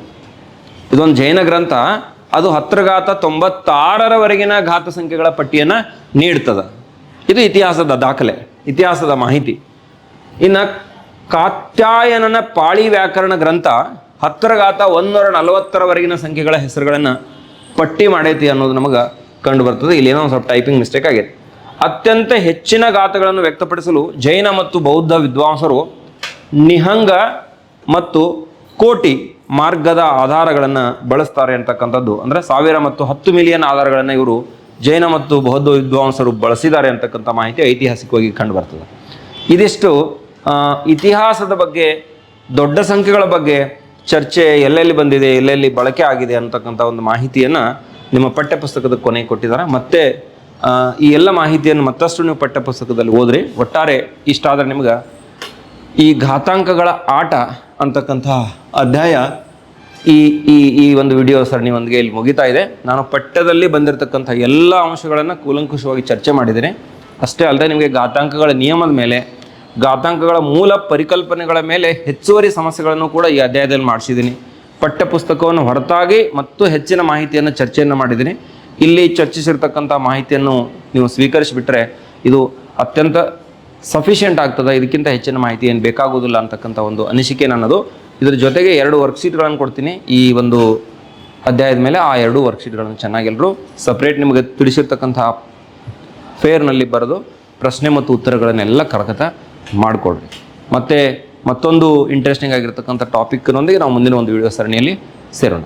ಇದೊಂದು ಜೈನ ಗ್ರಂಥ, ಅದು 10⁻96ರವರೆಗಿನ ಘಾತ ಸಂಖ್ಯೆಗಳ ಪಟ್ಟಿಯನ್ನು ನೀಡ್ತದೆ. ಇದು ಇತಿಹಾಸದ ದಾಖಲೆ, ಇತಿಹಾಸದ ಮಾಹಿತಿ. ಇನ್ನು ಕಾತ್ಯಾಯನನ ಪಾಳಿ ವ್ಯಾಕರಣ ಗ್ರಂಥ 10⁻140ರವರೆಗಿನ ಸಂಖ್ಯೆಗಳ ಹೆಸರುಗಳನ್ನು ಪಟ್ಟಿ ಮಾಡೈತಿ ಅನ್ನೋದು ನಮಗೆ ಕಂಡು ಬರ್ತದೆ. ಇಲ್ಲಿ ಏನೋ ಒಂದು ಸ್ವಲ್ಪ ಟೈಪಿಂಗ್ ಮಿಸ್ಟೇಕ್ ಆಗೈತೆ. ಅತ್ಯಂತ ಹೆಚ್ಚಿನ ಗಾಥಗಳನ್ನು ವ್ಯಕ್ತಪಡಿಸಲು ಜೈನ ಮತ್ತು ಬೌದ್ಧ ವಿದ್ವಾಂಸರು ನಿಹಂಗ ಮತ್ತು ಕೋಟಿ ಮಾರ್ಗದ ಆಧಾರಗಳನ್ನು ಬಳಸ್ತಾರೆ ಅಂತಕ್ಕಂಥದ್ದು. ಅಂದರೆ 1000 ಮತ್ತು 10 ಮಿಲಿಯನ್ ಆಧಾರಗಳನ್ನು ಇವರು ಜೈನ ಮತ್ತು ಬೌದ್ಧ ವಿದ್ವಾಂಸರು ಬಳಸಿದ್ದಾರೆ ಅಂತಕ್ಕಂಥ ಮಾಹಿತಿ ಐತಿಹಾಸಿಕವಾಗಿ ಕಂಡು ಬರ್ತದೆ. ಇದಿಷ್ಟು ಇತಿಹಾಸದ ಬಗ್ಗೆ, ದೊಡ್ಡ ಸಂಖ್ಯೆಗಳ ಬಗ್ಗೆ ಚರ್ಚೆ ಎಲ್ಲೆಲ್ಲಿ ಬಂದಿದೆ, ಎಲ್ಲೆಲ್ಲಿ ಬಳಕೆ ಆಗಿದೆ ಅಂತಕ್ಕಂಥ ಒಂದು ಮಾಹಿತಿಯನ್ನು ನಿಮ್ಮ ಪಠ್ಯಪುಸ್ತಕದ ಕೊನೆಗೆ ಕೊಟ್ಟಿದ್ದಾರೆ. ಮತ್ತೆ ಈ ಎಲ್ಲ ಮಾಹಿತಿಯನ್ನು ಮತ್ತಷ್ಟು ನೀವು ಪಠ್ಯಪುಸ್ತಕದಲ್ಲಿ ಓದ್ರಿ. ಒಟ್ಟಾರೆ ಇಷ್ಟ ಆದರೆ ನಿಮ್ಗೆ ಈ ಘಾತಾಂಕಗಳ ಆಟ ಅಂತಕ್ಕಂಥ ಅಧ್ಯಾಯ ಈ ಈ ಈ ಒಂದು ವಿಡಿಯೋ ಸರಣಿಯೊಂದಿಗೆ ಇಲ್ಲಿ ಮುಗಿತಾ ಇದೆ. ನಾನು ಪಠ್ಯದಲ್ಲಿ ಬಂದಿರತಕ್ಕಂಥ ಎಲ್ಲ ಅಂಶಗಳನ್ನು ಕೂಲಂಕುಷವಾಗಿ ಚರ್ಚೆ ಮಾಡಿದ್ದೇನೆ. ಅಷ್ಟೇ ಅಲ್ಲದೆ ನಿಮಗೆ ಘಾತಾಂಕಗಳ ನಿಯಮದ ಮೇಲೆ, ಘಾತಾಂಕಗಳ ಮೂಲ ಪರಿಕಲ್ಪನೆಗಳ ಮೇಲೆ ಹೆಚ್ಚುವರಿ ಸಮಸ್ಯೆಗಳನ್ನು ಕೂಡ ಈ ಅಧ್ಯಾಯದಲ್ಲಿ ಮಾಡಿಸಿದ್ದೀನಿ. ಪಠ್ಯಪುಸ್ತಕವನ್ನು ಹೊರತಾಗಿ ಮತ್ತು ಹೆಚ್ಚಿನ ಮಾಹಿತಿಯನ್ನು ಚರ್ಚೆಯನ್ನು ಮಾಡಿದ್ದೀನಿ. ಇಲ್ಲಿ ಚರ್ಚಿಸಿರ್ತಕ್ಕಂಥ ಮಾಹಿತಿಯನ್ನು ನೀವು ಸ್ವೀಕರಿಸಿಬಿಟ್ರೆ ಇದು ಅತ್ಯಂತ ಸಫಿಷಿಯೆಂಟ್ ಆಗ್ತದೆ. ಇದಕ್ಕಿಂತ ಹೆಚ್ಚಿನ ಮಾಹಿತಿ ಏನು ಬೇಕಾಗೋದಿಲ್ಲ ಅಂತಕ್ಕಂಥ ಒಂದು ಅನಿಸಿಕೆ ನನ್ನದು. ಇದರ ಜೊತೆಗೆ 2 ವರ್ಕ್ಶೀಟ್ಗಳನ್ನು ಕೊಡ್ತೀನಿ ಈ ಒಂದು ಅಧ್ಯಾಯದ ಮೇಲೆ. ಆ 2 ವರ್ಕ್ಶೀಟ್ಗಳನ್ನು ಚೆನ್ನಾಗೆಲ್ಲರೂ ಸಪ್ರೇಟ್ ನಿಮಗೆ ತಿಳಿಸಿರ್ತಕ್ಕಂಥ ಫೇರ್ನಲ್ಲಿ ಬರೆದು ಪ್ರಶ್ನೆ ಮತ್ತು ಉತ್ತರಗಳನ್ನೆಲ್ಲ ಕರಗತ ಮಾಡಿಕೊಡ್ರಿ. ಮತ್ತು ಮತ್ತೊಂದು ಇಂಟ್ರೆಸ್ಟಿಂಗ್ ಆಗಿರ್ತಕ್ಕಂಥ ಟಾಪಿಕ್ನೊಂದಿಗೆ ನಾವು ಮುಂದಿನ ಒಂದು ವಿಡಿಯೋ ಸರಣಿಯಲ್ಲಿ ಸೇರೋಣ.